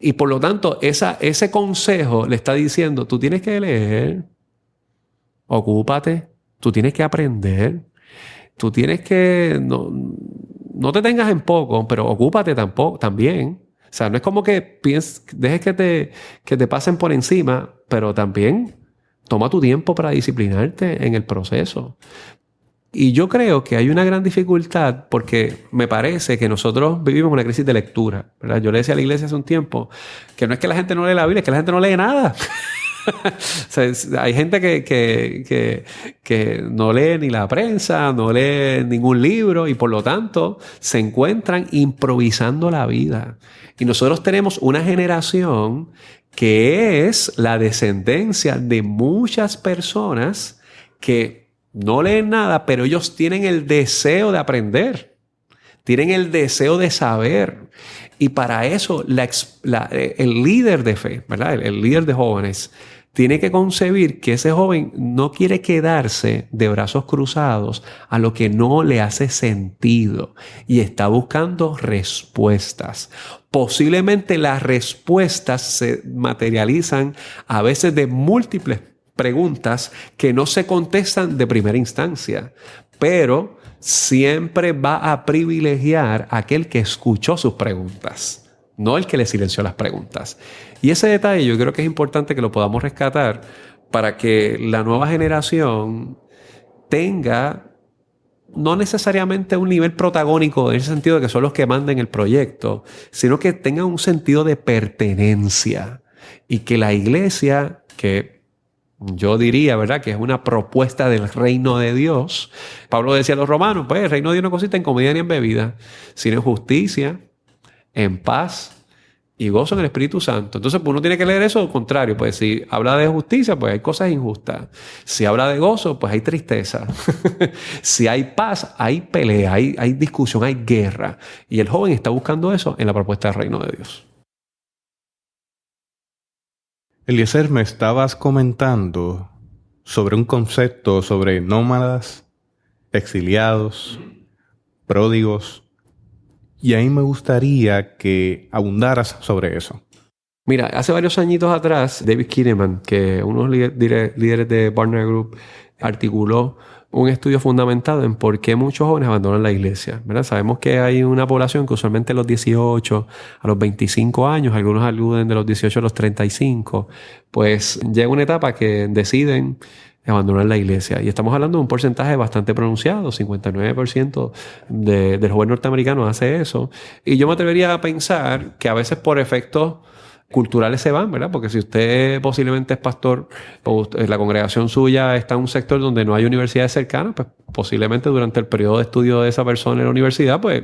Y por lo tanto, ese consejo le está diciendo: tú tienes que leer, ocúpate, tú tienes que aprender, tú tienes que, no te tengas en poco, pero ocúpate también. O sea, no es como que dejes que te pasen por encima, pero también toma tu tiempo para disciplinarte en el proceso. Y yo creo que hay una gran dificultad porque me parece que nosotros vivimos una crisis de lectura, ¿verdad? Yo le decía a la iglesia hace un tiempo que no es que la gente no lee la Biblia, es que la gente no lee nada. O sea, hay gente que no lee ni la prensa, no lee ningún libro, y por lo tanto se encuentran improvisando la vida. Y nosotros tenemos una generación que es la descendencia de muchas personas que no leen nada, pero ellos tienen el deseo de aprender. Tienen el deseo de saber. Y para eso el líder de fe, ¿verdad? El líder de jóvenes tiene que concebir que ese joven no quiere quedarse de brazos cruzados a lo que no le hace sentido, y está buscando respuestas. Posiblemente las respuestas se materializan a veces de múltiples preguntas que no se contestan de primera instancia, pero siempre va a privilegiar a aquel que escuchó sus preguntas, no el que le silenció las preguntas. Y ese detalle yo creo que es importante que lo podamos rescatar para que la nueva generación tenga no necesariamente un nivel protagónico en ese sentido de que son los que manden el proyecto, sino que tenga un sentido de pertenencia, y que la iglesia, que yo diría, ¿verdad?, que es una propuesta del reino de Dios. Pablo decía a los romanos: pues el reino de Dios no consiste en comida ni en bebida, sino en justicia, en paz y gozo en el Espíritu Santo. Entonces, pues uno tiene que leer eso al contrario. Pues si habla de justicia, pues hay cosas injustas. Si habla de gozo, pues hay tristeza. Si hay paz, hay pelea, hay discusión, hay guerra. Y el joven está buscando eso en la propuesta del reino de Dios.
Eliezer, me estabas comentando sobre un concepto sobre nómadas, exiliados, pródigos, y ahí me gustaría que abundaras sobre eso.
Mira, hace varios añitos atrás, David Kinnaman, que uno de los líderes de Barna Group, articuló un estudio fundamentado en por qué muchos jóvenes abandonan la iglesia, ¿verdad? Sabemos que hay una población que usualmente a los 18, a los 25 años, algunos aluden de los 18 a los 35, pues llega una etapa que deciden abandonar la iglesia. Y estamos hablando de un porcentaje bastante pronunciado, 59% del joven norteamericano hace eso. Y yo me atrevería a pensar que a veces por efectos culturales se van, ¿verdad? Porque si usted posiblemente es pastor o la congregación suya está en un sector donde no hay universidades cercanas, pues posiblemente durante el periodo de estudio de esa persona en la universidad, pues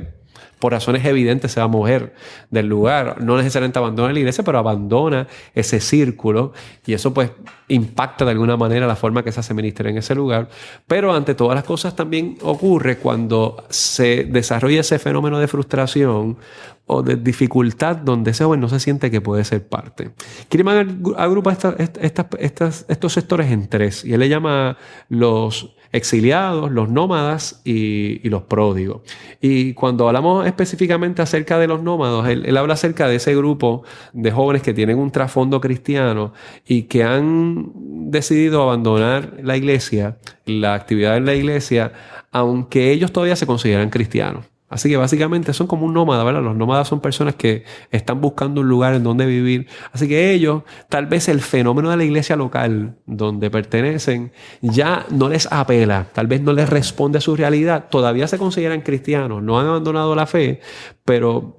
por razones evidentes se va a mover del lugar. No necesariamente abandona la iglesia, pero abandona ese círculo y eso pues impacta de alguna manera la forma que se hace ministerio en ese lugar. Pero ante todas las cosas también ocurre cuando se desarrolla ese fenómeno de frustración o de dificultad donde ese joven no se siente que puede ser parte. Kierkegaard agrupa estos sectores en tres y él le llama los exiliados, los nómadas y los pródigos. Y cuando hablamos específicamente acerca de los nómadas, él habla acerca de ese grupo de jóvenes que tienen un trasfondo cristiano y que han decidido abandonar la iglesia, la actividad en la iglesia, aunque ellos todavía se consideran cristianos. Así que básicamente son como un nómada, ¿verdad? Los nómadas son personas que están buscando un lugar en donde vivir. Así que ellos, tal vez el fenómeno de la iglesia local donde pertenecen ya no les apela, tal vez no les responde a su realidad. Todavía se consideran cristianos, no han abandonado la fe, pero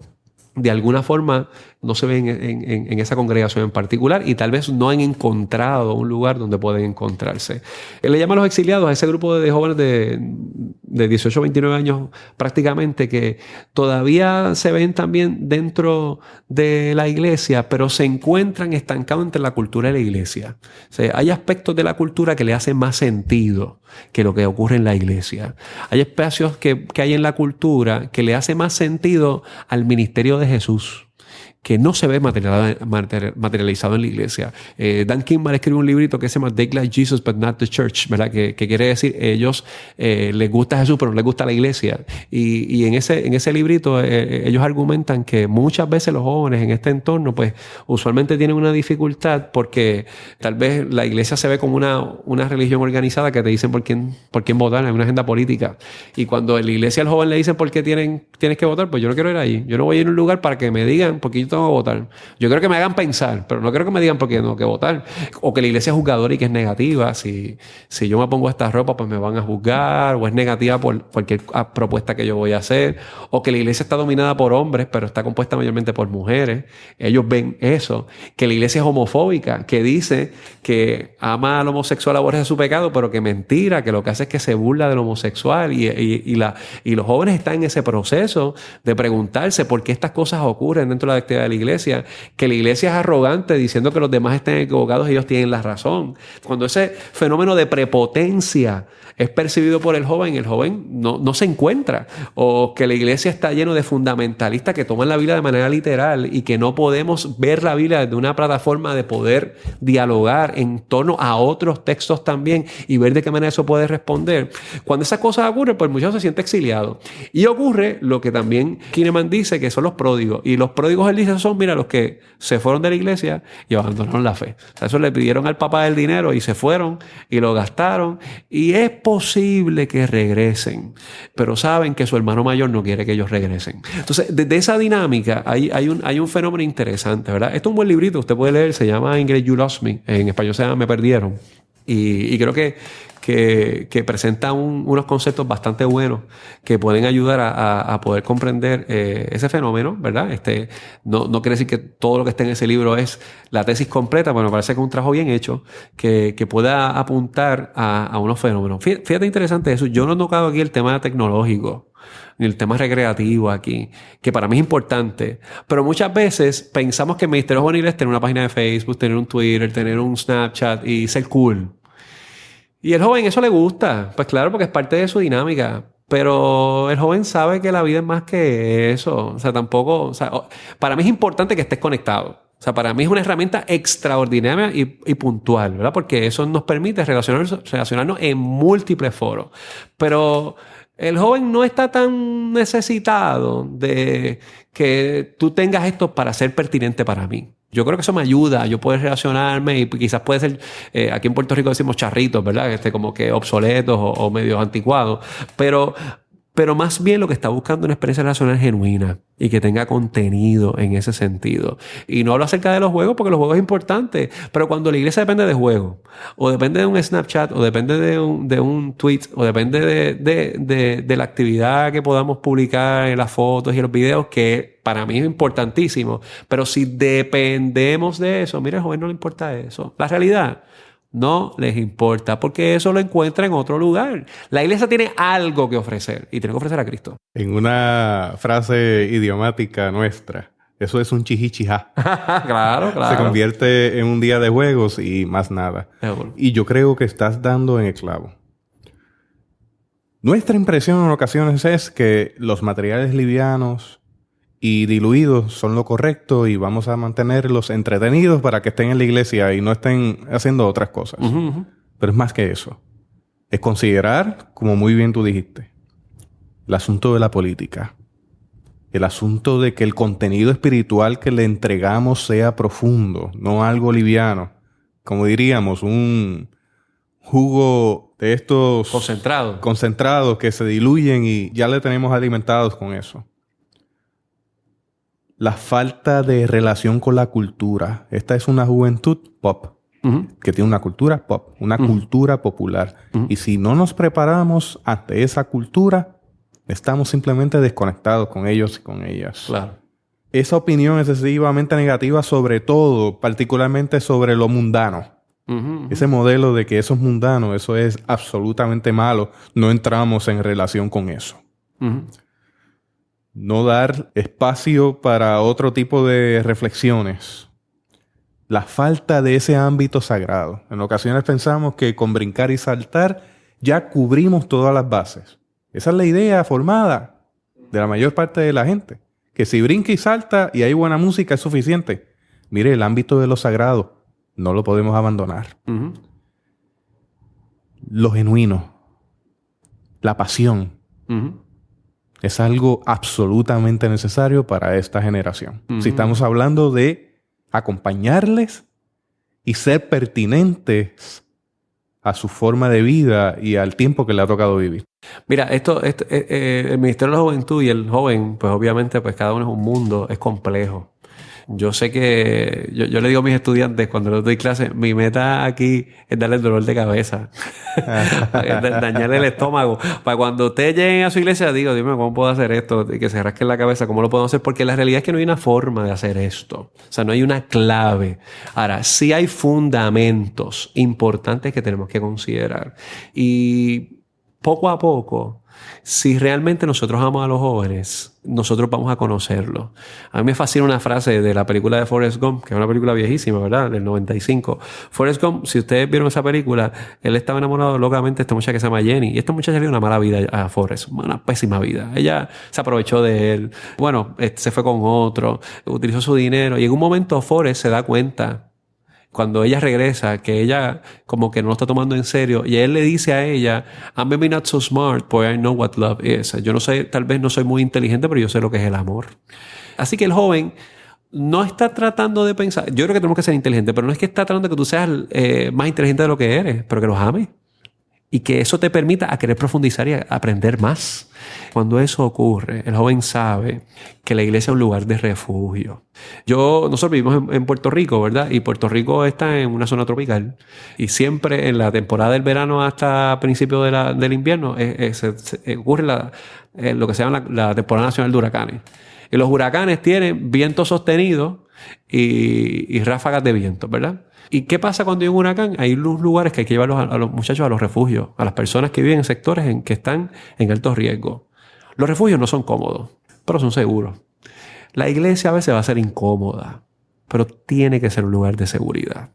de alguna forma no se ven en esa congregación en particular y tal vez no han encontrado un lugar donde pueden encontrarse. Él le llama a los exiliados, a ese grupo de jóvenes de 18 a 29 años prácticamente, que todavía se ven también dentro de la iglesia, pero se encuentran estancados entre la cultura y la iglesia. O sea, hay aspectos de la cultura que le hacen más sentido que lo que ocurre en la iglesia. Hay espacios que hay en la cultura que le hace más sentido al ministerio de Jesús, que no se ve materializado en la iglesia. Dan Kimball escribe un librito que se llama They Like Jesus But Not the Church, ¿verdad? Que quiere decir ellos les gusta Jesús pero no les gusta la iglesia. Y en ese librito ellos argumentan que muchas veces los jóvenes en este entorno pues usualmente tienen una dificultad porque tal vez la iglesia se ve como una religión organizada que te dicen por quién votar, hay una agenda política. Y cuando en la iglesia al joven le dicen por qué tienes que votar, pues yo no quiero ir ahí. Yo no voy a ir a un lugar para que me digan porque yo tengo que votar. Yo creo que me hagan pensar, pero no creo que me digan por qué tengo que votar. O que la iglesia es juzgadora y que es negativa. Si yo me pongo esta ropa, pues me van a juzgar. O es negativa por cualquier propuesta que yo voy a hacer. O que la iglesia está dominada por hombres, pero está compuesta mayormente por mujeres. Ellos ven eso. Que la iglesia es homofóbica, que dice que ama al homosexual, aborrece su pecado, pero que mentira, que lo que hace es que se burla del homosexual. Y los jóvenes están en ese proceso de preguntarse por qué estas cosas ocurren dentro de la actividad de la iglesia, que la iglesia es arrogante diciendo que los demás estén equivocados y ellos tienen la razón. Cuando ese fenómeno de prepotencia es percibido por el joven no se encuentra. O que la iglesia está lleno de fundamentalistas que toman la Biblia de manera literal y que no podemos ver la Biblia desde una plataforma de poder dialogar en torno a otros textos también y ver de qué manera eso puede responder. Cuando esas cosas ocurren, pues muchos se sienten exiliados. Y ocurre lo que también Kierkegaard dice, que son los pródigos. Y los pródigos, él dice, son, mira, los que se fueron de la iglesia y abandonaron la fe. O sea, eso le pidieron al papá el dinero y se fueron y lo gastaron. Y es posible que regresen, pero saben que su hermano mayor no quiere que ellos regresen. Entonces, desde esa dinámica hay un fenómeno interesante, ¿verdad? Esto es un buen librito, usted puede leer, se llama In Grace You Lost Me, en español se llama Me Perdieron. Y creo que presenta unos conceptos bastante buenos que pueden ayudar a poder comprender ese fenómeno, ¿verdad? No quiere decir que todo lo que esté en ese libro es la tesis completa, pero me parece que es un trabajo bien hecho que pueda apuntar a unos fenómenos. Fíjate interesante eso. Yo no he tocado aquí el tema tecnológico ni el tema recreativo aquí, que para mí es importante. Pero muchas veces pensamos que el Ministerio Juvenil es tener una página de Facebook, tener un Twitter, tener un Snapchat y ser cool. Y el joven eso le gusta. Pues claro, porque es parte de su dinámica. Pero el joven sabe que la vida es más que eso. O sea, tampoco... O sea, para mí es importante que estés conectado. O sea, para mí es una herramienta extraordinaria y puntual, ¿verdad? Porque eso nos permite relacionarnos en múltiples foros. Pero el joven no está tan necesitado de que tú tengas esto para ser pertinente para mí. Yo creo que eso me ayuda a yo poder relacionarme y quizás puede ser, aquí en Puerto Rico decimos charritos, ¿verdad? Como que obsoletos o medio anticuados. Pero más bien lo que está buscando es una experiencia relacional genuina y que tenga contenido en ese sentido. Y no hablo acerca de los juegos porque los juegos es importante, pero cuando la iglesia depende de juegos, o depende de un Snapchat, o depende de un tweet, o depende de la actividad que podamos publicar en las fotos y en los videos, que para mí es importantísimo, pero si dependemos de eso, mira, al joven no le importa eso. La realidad, no les importa porque eso lo encuentra en otro lugar. La iglesia tiene algo que ofrecer y tiene que ofrecer a Cristo.
En una frase idiomática nuestra, eso es un chihichijá.
Claro.
Se convierte en un día de juegos y más nada. Y yo creo que estás dando en el clavo. Nuestra impresión en ocasiones es que los materiales livianos y diluidos son lo correcto y vamos a mantenerlos entretenidos para que estén en la iglesia y no estén haciendo otras cosas. Pero es más que eso. Es considerar, como muy bien tú dijiste, el asunto de la política. El asunto de que el contenido espiritual que le entregamos sea profundo, no algo liviano. Como diríamos, un jugo de estos concentrados que se diluyen y ya le tenemos alimentados con eso. La falta de relación con la cultura. Esta es una juventud pop, que tiene una cultura pop, una cultura popular. Y si no nos preparamos ante esa cultura, estamos simplemente desconectados con ellos y con ellas.
Claro.
Esa opinión excesivamente negativa sobre todo, particularmente sobre lo mundano. Ese modelo de que eso es mundano, eso es absolutamente malo. No entramos en relación con eso. No dar espacio para otro tipo de reflexiones. La falta de ese ámbito sagrado. En ocasiones pensamos que con brincar y saltar ya cubrimos todas las bases. Esa es la idea formada de la mayor parte de la gente. Que si brinca y salta y hay buena música es suficiente. Mire, el ámbito de lo sagrado no lo podemos abandonar. Lo genuino. La pasión. Es algo absolutamente necesario para esta generación. Si estamos hablando de acompañarles y ser pertinentes a su forma de vida y al tiempo que le ha tocado vivir.
Mira, el Ministerio de la Juventud y el joven, pues obviamente, pues cada uno es un mundo, es complejo. Yo sé que yo le digo a mis estudiantes cuando les doy clase, mi meta aquí es darle el dolor de cabeza, dañarle el estómago. Para cuando ustedes lleguen a su iglesia, digo, dime cómo puedo hacer esto, y que se rasquen la cabeza, cómo lo podemos hacer, porque la realidad es que no hay una forma de hacer esto. O sea, no hay una clave. Ahora, sí hay fundamentos importantes que tenemos que considerar. Y poco a poco, si realmente nosotros amamos a los jóvenes, nosotros vamos a conocerlos. A mí me fascina una frase de la película de Forrest Gump, que es una película viejísima, ¿verdad? Del 95. Forrest Gump, si ustedes vieron esa película, él estaba enamorado locamente de esta muchacha que se llama Jenny. Y esta muchacha le dio una mala vida a Forrest, una pésima vida. Ella se aprovechó de él. Bueno, se fue con otro, utilizó su dinero. Y en un momento Forrest se da cuenta, cuando ella regresa, que ella como que no lo está tomando en serio, y él le dice a ella, I'm maybe not so smart, but I know what love is. Yo no sé, tal vez no soy muy inteligente, pero yo sé lo que es el amor. Así que el joven no está tratando de pensar, yo creo que tenemos que ser inteligentes, pero no es que está tratando de que tú seas más inteligente de lo que eres, pero que los ames. Y que eso te permita a querer profundizar y a aprender más. Cuando eso ocurre, el joven sabe que la iglesia es un lugar de refugio. Nosotros vivimos en Puerto Rico, ¿verdad? Y Puerto Rico está en una zona tropical. Y siempre en la temporada del verano hasta principios del invierno ocurre lo que se llama la temporada nacional de huracanes. Y los huracanes tienen viento sostenido y ráfagas de viento, ¿verdad? ¿Y qué pasa cuando hay un huracán? Hay lugares que hay que llevar a los muchachos a los refugios, a las personas que viven en sectores en que están en alto riesgo. Los refugios no son cómodos, pero son seguros. La iglesia a veces va a ser incómoda, pero tiene que ser un lugar de seguridad.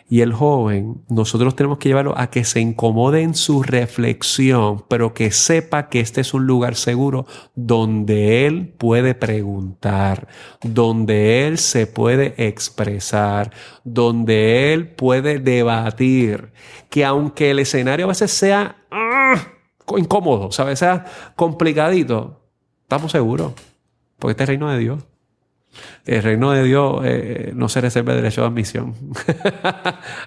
Y el joven, nosotros tenemos que llevarlo a que se incomode en su reflexión, pero que sepa que este es un lugar seguro donde él puede preguntar, donde él se puede expresar, donde él puede debatir. Que aunque el escenario a veces sea incómodo, ¿sabes? Sea complicadito, estamos seguros, porque este es el reino de Dios. El reino de Dios no se reserva derecho de admisión.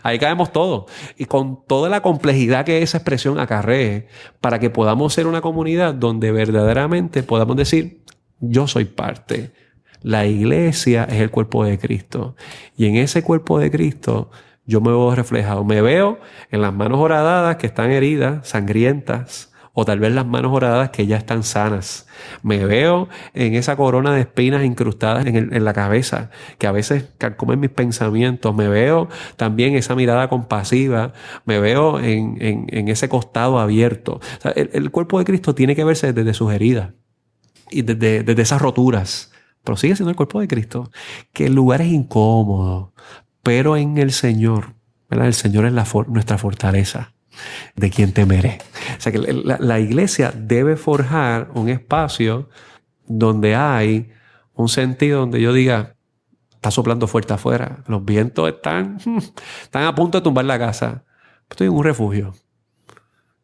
Ahí caemos todos. Y con toda la complejidad que esa expresión acarree, para que podamos ser una comunidad donde verdaderamente podamos decir, yo soy parte. La iglesia es el cuerpo de Cristo. Y en ese cuerpo de Cristo yo me veo reflejado. Me veo en las manos horadadas que están heridas, sangrientas, o tal vez las manos horadadas que ya están sanas. Me veo en esa corona de espinas incrustadas en la cabeza, que a veces carcomen mis pensamientos. Me veo también esa mirada compasiva. Me veo en ese costado abierto. O sea, el cuerpo de Cristo tiene que verse desde sus heridas y desde esas roturas. Pero sigue siendo el cuerpo de Cristo, que el lugar es incómodo, pero en el Señor, ¿verdad? El Señor es nuestra fortaleza. ¿De quien temeré? O sea que la iglesia debe forjar un espacio donde hay un sentido donde yo diga, está soplando fuerte afuera, los vientos están a punto de tumbar la casa. Estoy en un refugio.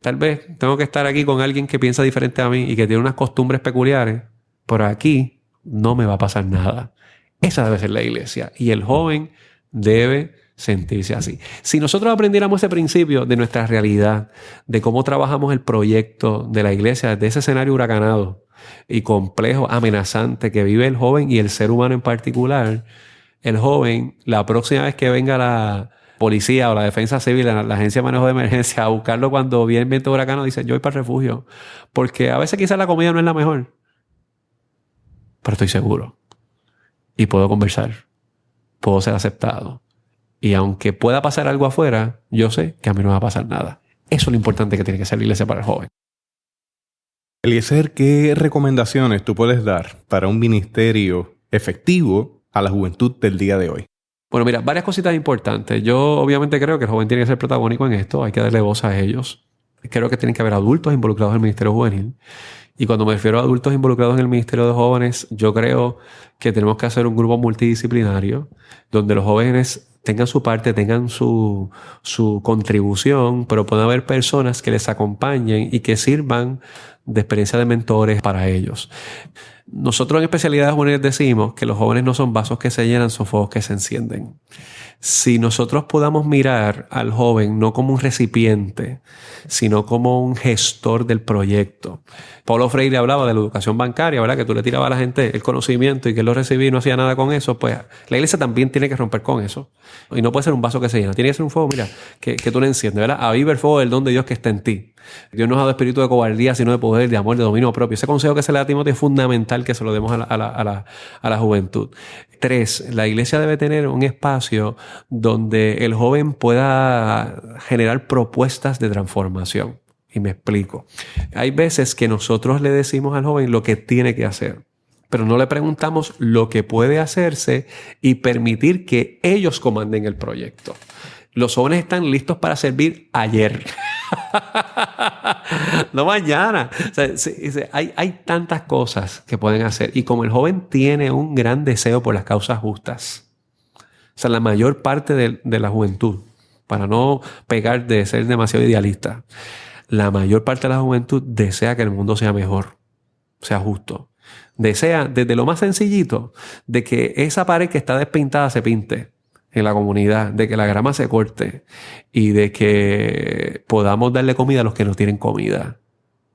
Tal vez tengo que estar aquí con alguien que piensa diferente a mí y que tiene unas costumbres peculiares, pero aquí no me va a pasar nada. Esa debe ser la iglesia. Y el joven debe sentirse así. Si nosotros aprendiéramos ese principio de nuestra realidad, de cómo trabajamos el proyecto de la iglesia, de ese escenario huracanado y complejo, amenazante que vive el joven y el ser humano en particular, el joven, la próxima vez que venga la policía o la defensa civil, la agencia de manejo de emergencia, a buscarlo cuando viene el viento huracano, dice, yo voy para el refugio. Porque a veces quizás la comida no es la mejor, pero estoy seguro. Y puedo conversar. Puedo ser aceptado. Y aunque pueda pasar algo afuera, yo sé que a mí no me va a pasar nada. Eso es lo importante que tiene que ser la iglesia para el joven.
Eliezer, ¿qué recomendaciones tú puedes dar para un ministerio efectivo a la juventud del día de hoy?
Bueno, mira, varias cositas importantes. Yo obviamente creo que el joven tiene que ser protagónico en esto. Hay que darle voz a ellos. Creo que tienen que haber adultos involucrados en el ministerio juvenil. Y cuando me refiero a adultos involucrados en el ministerio de jóvenes, yo creo que tenemos que hacer un grupo multidisciplinario donde los jóvenes tengan su parte, tengan su contribución, pero pueden haber personas que les acompañen y que sirvan de experiencia de mentores para ellos. Nosotros en especialidades juveniles decimos que los jóvenes no son vasos que se llenan, son fuegos que se encienden. Si nosotros podamos mirar al joven no como un recipiente, sino como un gestor del proyecto. Paulo Freire hablaba de la educación bancaria, ¿verdad? Que tú le tirabas a la gente el conocimiento y que él lo recibía y no hacía nada con eso. Pues la iglesia también tiene que romper con eso. Y no puede ser un vaso que se llena. Tiene que ser un fuego, mira, que tú le enciendes, ¿verdad? Aviva el fuego del don de Dios que está en ti. Dios nos ha dado espíritu de cobardía, sino de poder, de amor, de dominio propio. Ese consejo que se le da a Timoteo es fundamental que se lo demos a la juventud. 3, la iglesia debe tener un espacio donde el joven pueda generar propuestas de transformación. Y me explico. Hay veces que nosotros le decimos al joven lo que tiene que hacer, pero no le preguntamos lo que puede hacerse y permitir que ellos comanden el proyecto. Los jóvenes están listos para servir ayer. No mañana. O sea, hay tantas cosas que pueden hacer. Y como el joven tiene un gran deseo por las causas justas, o sea, la mayor parte de la juventud, para no pecar de ser demasiado idealista, la mayor parte de la juventud desea que el mundo sea mejor, sea justo. Desea, desde lo más sencillito, de que esa pared que está despintada se pinte en la comunidad, de que la grama se corte y de que podamos darle comida a los que no tienen comida.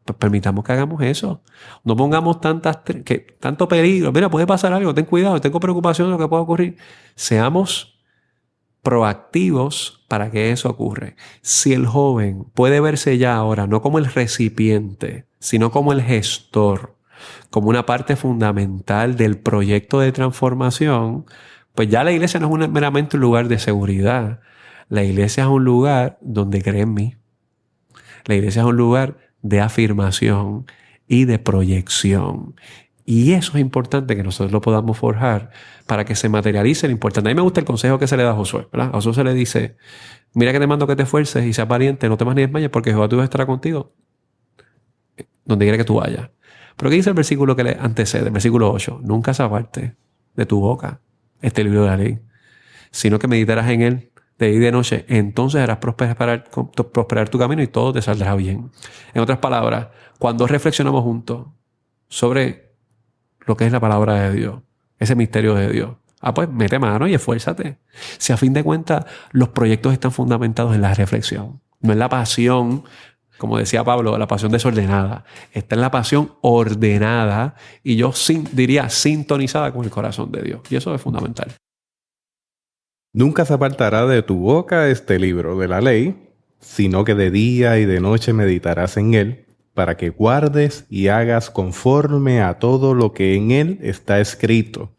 Pues permitamos que hagamos eso. No pongamos tanto peligro. Mira, puede pasar algo, ten cuidado, tengo preocupación de lo que pueda ocurrir. Seamos proactivos para que eso ocurra. Si el joven puede verse ya ahora no como el recipiente, sino como el gestor, como una parte fundamental del proyecto de transformación, pues ya la iglesia no es meramente un lugar de seguridad. La iglesia es un lugar donde cree en mí. La iglesia es un lugar de afirmación y de proyección. Y eso es importante que nosotros lo podamos forjar para que se materialice lo importante. A mí me gusta el consejo que se le da a Josué, ¿verdad? A Josué se le dice, mira que te mando que te esfuerces y seas valiente, no temas ni desmayes porque Jehová tu Dios estará contigo donde quiera que tú vayas. Pero ¿qué dice el versículo que le antecede? El versículo 8. Nunca se aparte de tu boca este libro de la ley, sino que meditarás en él de día y de noche. Entonces harás prosperar tu camino y todo te saldrá bien. En otras palabras, cuando reflexionamos juntos sobre lo que es la palabra de Dios, ese misterio de Dios. Pues mete mano y esfuérzate. Si a fin de cuentas los proyectos están fundamentados en la reflexión, no en la pasión, como decía Pablo, la pasión desordenada. Está en la pasión ordenada y yo diría sintonizada con el corazón de Dios. Y eso es fundamental.
Nunca se apartará de tu boca este libro de la ley, sino que de día y de noche meditarás en él, para que guardes y hagas conforme a todo lo que en él está escrito,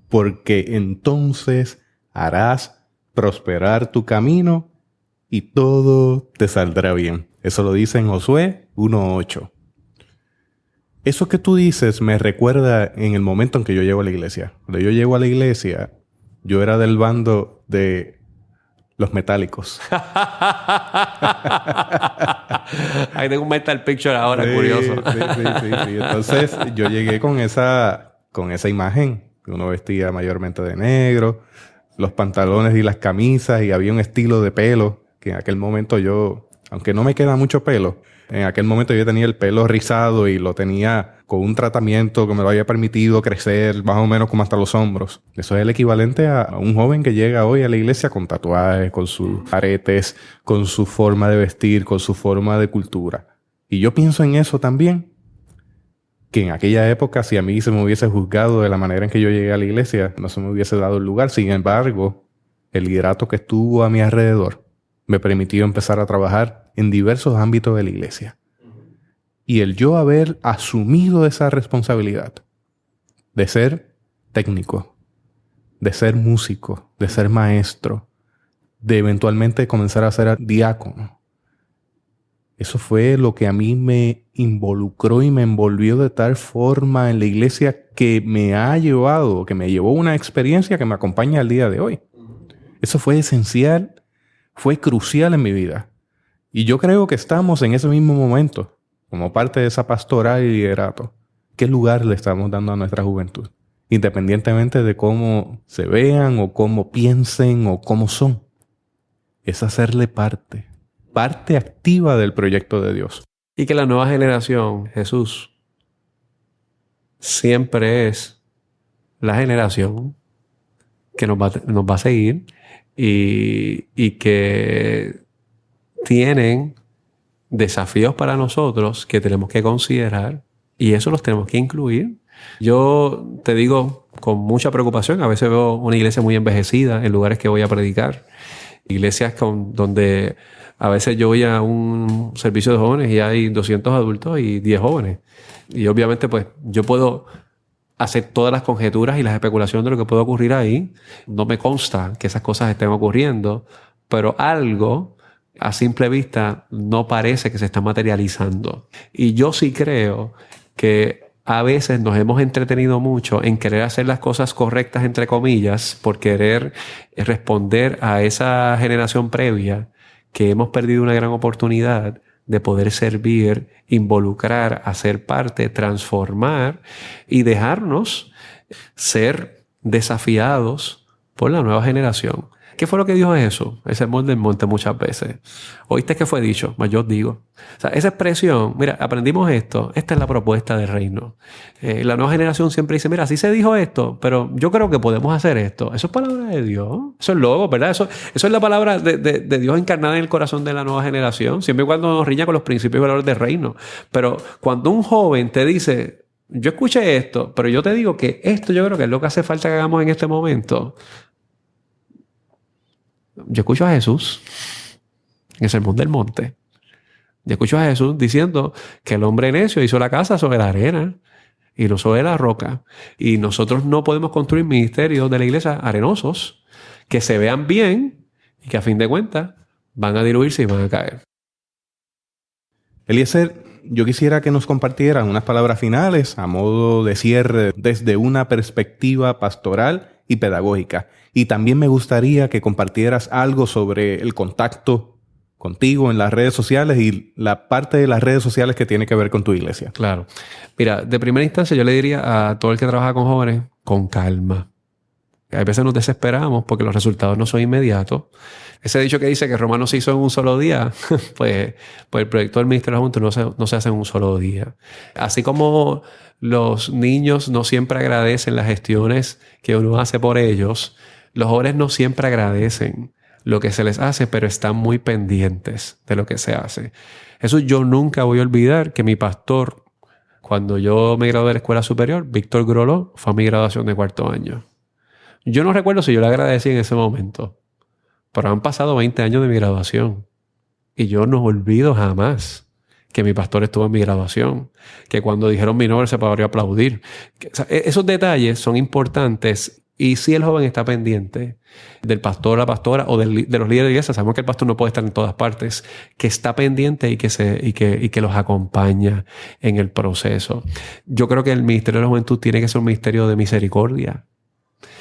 porque entonces harás prosperar tu camino y todo te saldrá bien. Eso lo dice en Josué 1:8. Eso que tú dices me recuerda en el momento en que yo llego a la iglesia. Cuando yo llego a la iglesia, yo era del bando de los metálicos.
Ahí tengo un mental picture ahora,
Sí,
curioso.
Sí. Entonces yo llegué con esa imagen. Uno vestía mayormente de negro, los pantalones y las camisas, y había un estilo de pelo que en aquel momento yo, aunque no me queda mucho pelo, en aquel momento yo tenía el pelo rizado y lo tenía con un tratamiento que me lo había permitido crecer más o menos como hasta los hombros. Eso es el equivalente a un joven que llega hoy a la iglesia con tatuajes, con sus aretes, con su forma de vestir, con su forma de cultura. Y yo pienso en eso también, que en aquella época, si a mí se me hubiese juzgado de la manera en que yo llegué a la iglesia, no se me hubiese dado el lugar. Sin embargo, el liderato que estuvo a mi alrededor me permitió empezar a trabajar en diversos ámbitos de la iglesia. Y el yo haber asumido esa responsabilidad de ser técnico, de ser músico, de ser maestro, de eventualmente comenzar a ser diácono, eso fue lo que a mí me involucró y me envolvió de tal forma en la iglesia que me llevó una experiencia que me acompaña al día de hoy. Eso fue esencial, fue crucial en mi vida. Y yo creo que estamos en ese mismo momento, como parte de esa pastoral y liderato. ¿Qué lugar le estamos dando a nuestra juventud? Independientemente de cómo se vean o cómo piensen o cómo son. Es hacerle parte activa del proyecto de Dios.
Y que la nueva generación, Jesús, siempre es la generación que nos va a seguir y que tienen desafíos para nosotros que tenemos que considerar y eso los tenemos que incluir. Yo te digo con mucha preocupación, a veces veo una iglesia muy envejecida en lugares que voy a predicar, iglesias donde a veces yo voy a un servicio de jóvenes y hay 200 adultos y 10 jóvenes. Y obviamente pues yo puedo hacer todas las conjeturas y las especulaciones de lo que puede ocurrir ahí. No me consta que esas cosas estén ocurriendo, pero algo a simple vista no parece que se está materializando. Y yo sí creo que a veces nos hemos entretenido mucho en querer hacer las cosas correctas, entre comillas, por querer responder a esa generación previa, que hemos perdido una gran oportunidad de poder servir, involucrar, hacer parte, transformar y dejarnos ser desafiados por la nueva generación. ¿Qué fue lo que dijo Jesús? El sermón del monte muchas veces. ¿Oíste qué fue dicho? Mas yo os digo. O sea, esa expresión, mira, aprendimos esto. Esta es la propuesta del reino. La nueva generación siempre dice, mira, así se dijo esto, pero yo creo que podemos hacer esto. Eso es palabra de Dios. Eso es logo, ¿verdad? Eso es la palabra de Dios encarnada en el corazón de la nueva generación, siempre y cuando nos riña con los principios y valores del reino. Pero cuando un joven te dice, yo escuché esto, pero yo te digo que esto yo creo que es lo que hace falta que hagamos en este momento. Yo escucho a Jesús en el sermón del monte. Yo escucho a Jesús diciendo que el hombre necio hizo la casa sobre la arena y no sobre la roca. Y nosotros no podemos construir ministerios de la iglesia arenosos que se vean bien y que a fin de cuentas van a diluirse y van a caer.
Eliezer, yo quisiera que nos compartieran unas palabras finales a modo de cierre desde una perspectiva pastoral y pedagógica. Y también me gustaría que compartieras algo sobre el contacto contigo en las redes sociales y la parte de las redes sociales que tiene que ver con tu iglesia.
Claro. Mira, de primera instancia yo le diría a todo el que trabaja con jóvenes, con calma. A veces nos desesperamos porque los resultados no son inmediatos. Ese dicho que dice que Roma no se hizo en un solo día, pues el proyecto del Ministerio de la Juventud no se hace en un solo día. Así como los niños no siempre agradecen las gestiones que uno hace por ellos, los jóvenes no siempre agradecen lo que se les hace, pero están muy pendientes de lo que se hace. Eso yo nunca voy a olvidar que mi pastor, cuando yo me gradué de la escuela superior, Víctor Groló, fue a mi graduación de cuarto año. Yo no recuerdo si yo le agradecí en ese momento, pero han pasado 20 años de mi graduación y yo no olvido jamás que mi pastor estuvo en mi graduación, que cuando dijeron mi nombre se podría aplaudir. Esos detalles son importantes. Y si el joven está pendiente del pastor, la pastora o de los líderes de iglesia, sabemos que el pastor no puede estar en todas partes, que está pendiente y que los acompaña en el proceso. Yo creo que el ministerio de la juventud tiene que ser un ministerio de misericordia.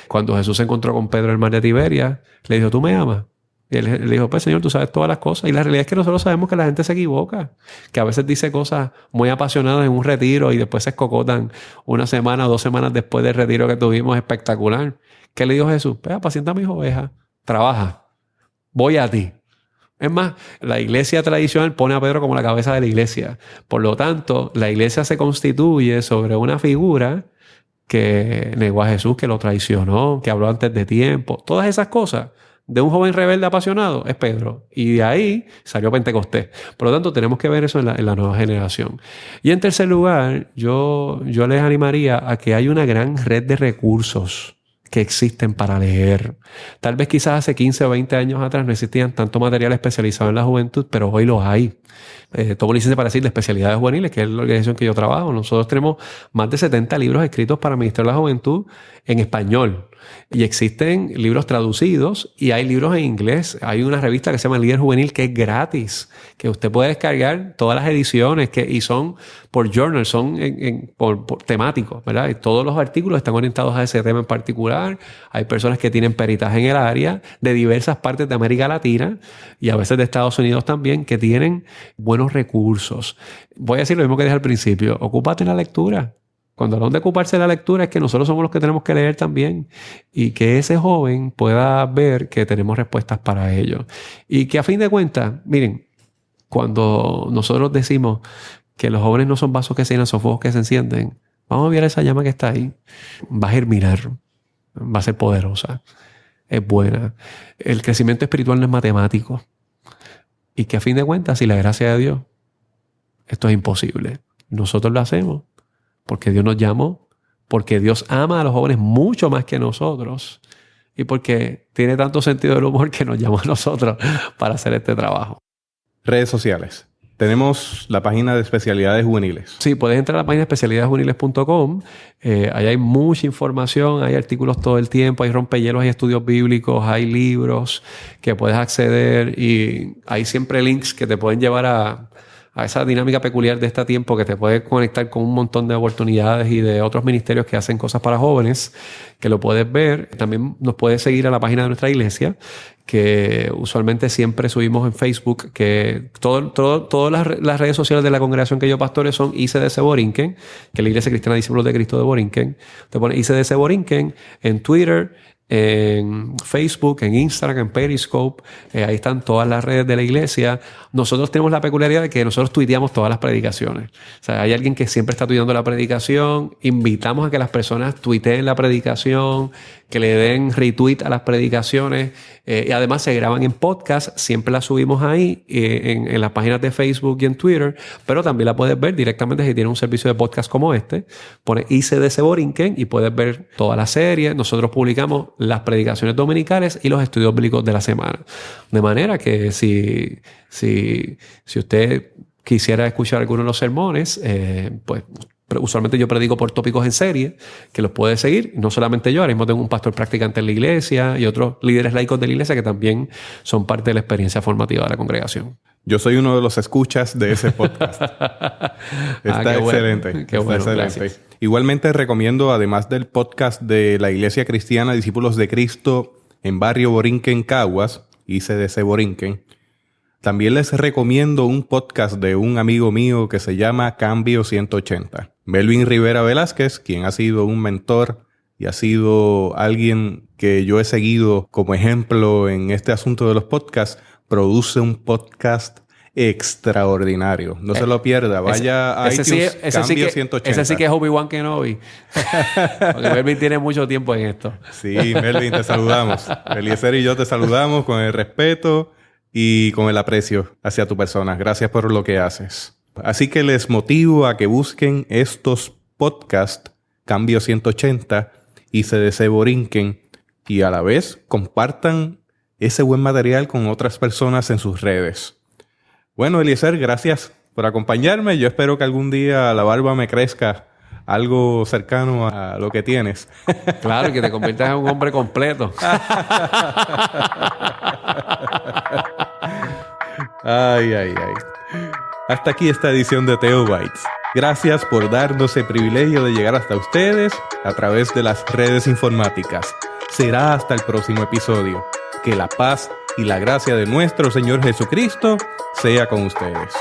Cuando Jesús se encontró con Pedro en el mar de Tiberia, le dijo, ¿tú me amas? Y él le dijo, pues Señor, tú sabes todas las cosas. Y la realidad es que nosotros sabemos que la gente se equivoca, que a veces dice cosas muy apasionadas en un retiro y después se escocotan una semana o 2 semanas después del retiro que tuvimos espectacular. ¿Qué le dijo Jesús? Pues apacienta a mis ovejas, trabaja, voy a ti. Es más, la iglesia tradicional pone a Pedro como la cabeza de la iglesia. Por lo tanto, la iglesia se constituye sobre una figura que negó a Jesús, que lo traicionó, que habló antes de tiempo. Todas esas cosas de un joven rebelde apasionado es Pedro. Y de ahí salió Pentecostés. Por lo tanto, tenemos que ver eso en la nueva generación. Y en tercer lugar, yo les animaría a que hay una gran red de recursos que existen para leer. Tal vez quizás hace 15 o 20 años atrás no existían tanto material especializado en la juventud, pero hoy los hay. Tomo licencia para decir de especialidades juveniles, que es la organización que yo trabajo. Nosotros tenemos más de 70 libros escritos para el Ministerio de la Juventud en español. Y existen libros traducidos y hay libros en inglés. Hay una revista que se llama Líder Juvenil que es gratis, que usted puede descargar todas las ediciones y son por journal, son por temáticos, ¿verdad? Y todos los artículos están orientados a ese tema en particular. Hay personas que tienen peritaje en el área de diversas partes de América Latina y a veces de Estados Unidos también, que tienen buenos recursos. Voy a decir lo mismo que dije al principio. Ocúpate en la lectura. Cuando hablamos de ocuparse de la lectura es que nosotros somos los que tenemos que leer también y que ese joven pueda ver que tenemos respuestas para ello. Y que a fin de cuentas, miren, cuando nosotros decimos que los jóvenes no son vasos que se llenan, son fuegos que se encienden, vamos a ver esa llama que está ahí. Va a germinar, va a ser poderosa, es buena. El crecimiento espiritual no es matemático. Y que a fin de cuentas, si la gracia de Dios, esto es imposible. Nosotros lo hacemos porque Dios nos llamó, porque Dios ama a los jóvenes mucho más que nosotros y porque tiene tanto sentido del humor que nos llamó a nosotros para hacer este trabajo.
Redes sociales. Tenemos la página de especialidades juveniles.
Sí, puedes entrar a la página especialidadesjuveniles.com. Ahí hay mucha información, hay artículos todo el tiempo, hay rompehielos, hay estudios bíblicos, hay libros que puedes acceder y hay siempre links que te pueden llevar a esa dinámica peculiar de este tiempo que te puede conectar con un montón de oportunidades y de otros ministerios que hacen cosas para jóvenes, que lo puedes ver. También nos puedes seguir a la página de nuestra iglesia, que usualmente siempre subimos en Facebook, que todas las redes sociales de la congregación que yo pastore son ICDC Borinquen, que es la Iglesia Cristiana Discípulos de Cristo de Borinquen. Te pones ICDC Borinquen en Twitter, en Facebook, en Instagram, en Periscope. Ahí están todas las redes de la iglesia. Nosotros tenemos la peculiaridad de que nosotros tuiteamos todas las predicaciones. O sea, hay alguien que siempre está tuiteando la predicación. Invitamos a que las personas tuiteen la predicación, que le den retweet a las predicaciones. Y además se graban en podcast. Siempre las subimos ahí en las páginas de Facebook y en Twitter. Pero también la puedes ver directamente si tienes un servicio de podcast como este. Pones ICDC Borinquen y puedes ver toda la serie. Nosotros publicamos las predicaciones dominicales y los estudios bíblicos de la semana. De manera que si usted quisiera escuchar alguno de los sermones, pues usualmente yo predico por tópicos en serie, que los puede seguir. No solamente yo, ahora mismo tengo un pastor practicante en la iglesia y otros líderes laicos de la iglesia que también son parte de la experiencia formativa de la congregación.
Yo soy uno de los escuchas de ese podcast. Está excelente.
Bueno. Qué bueno,
excelente.
Gracias.
Igualmente recomiendo, además del podcast de la Iglesia Cristiana Discípulos de Cristo en Barrio Borinquen, Caguas, ICDC Borinquen, también les recomiendo un podcast de un amigo mío que se llama Cambio 180. Melvin Rivera Velázquez, quien ha sido un mentor y ha sido alguien que yo he seguido como ejemplo en este asunto de los podcasts. Produce un podcast extraordinario. No se lo pierda. Vaya a iTunes, Cambio 180.
Ese sí que es Obi-Wan Kenobi. Porque Melvin tiene mucho tiempo en esto.
Sí, Melvin, te saludamos. Eliezer y yo te saludamos con el respeto y con el aprecio hacia tu persona. Gracias por lo que haces. Así que les motivo a que busquen estos podcasts Cambio 180 y se deseborinquen y a la vez compartan ese buen material con otras personas en sus redes. Bueno, Eliezer, gracias por acompañarme. Yo espero que algún día la barba me crezca algo cercano a lo que tienes.
Claro, que te conviertas en un hombre completo.
Ay. Hasta aquí esta edición de Theobites. Gracias por darnos el privilegio de llegar hasta ustedes a través de las redes informáticas. Será hasta el próximo episodio. Que la paz y la gracia de nuestro Señor Jesucristo sea con ustedes.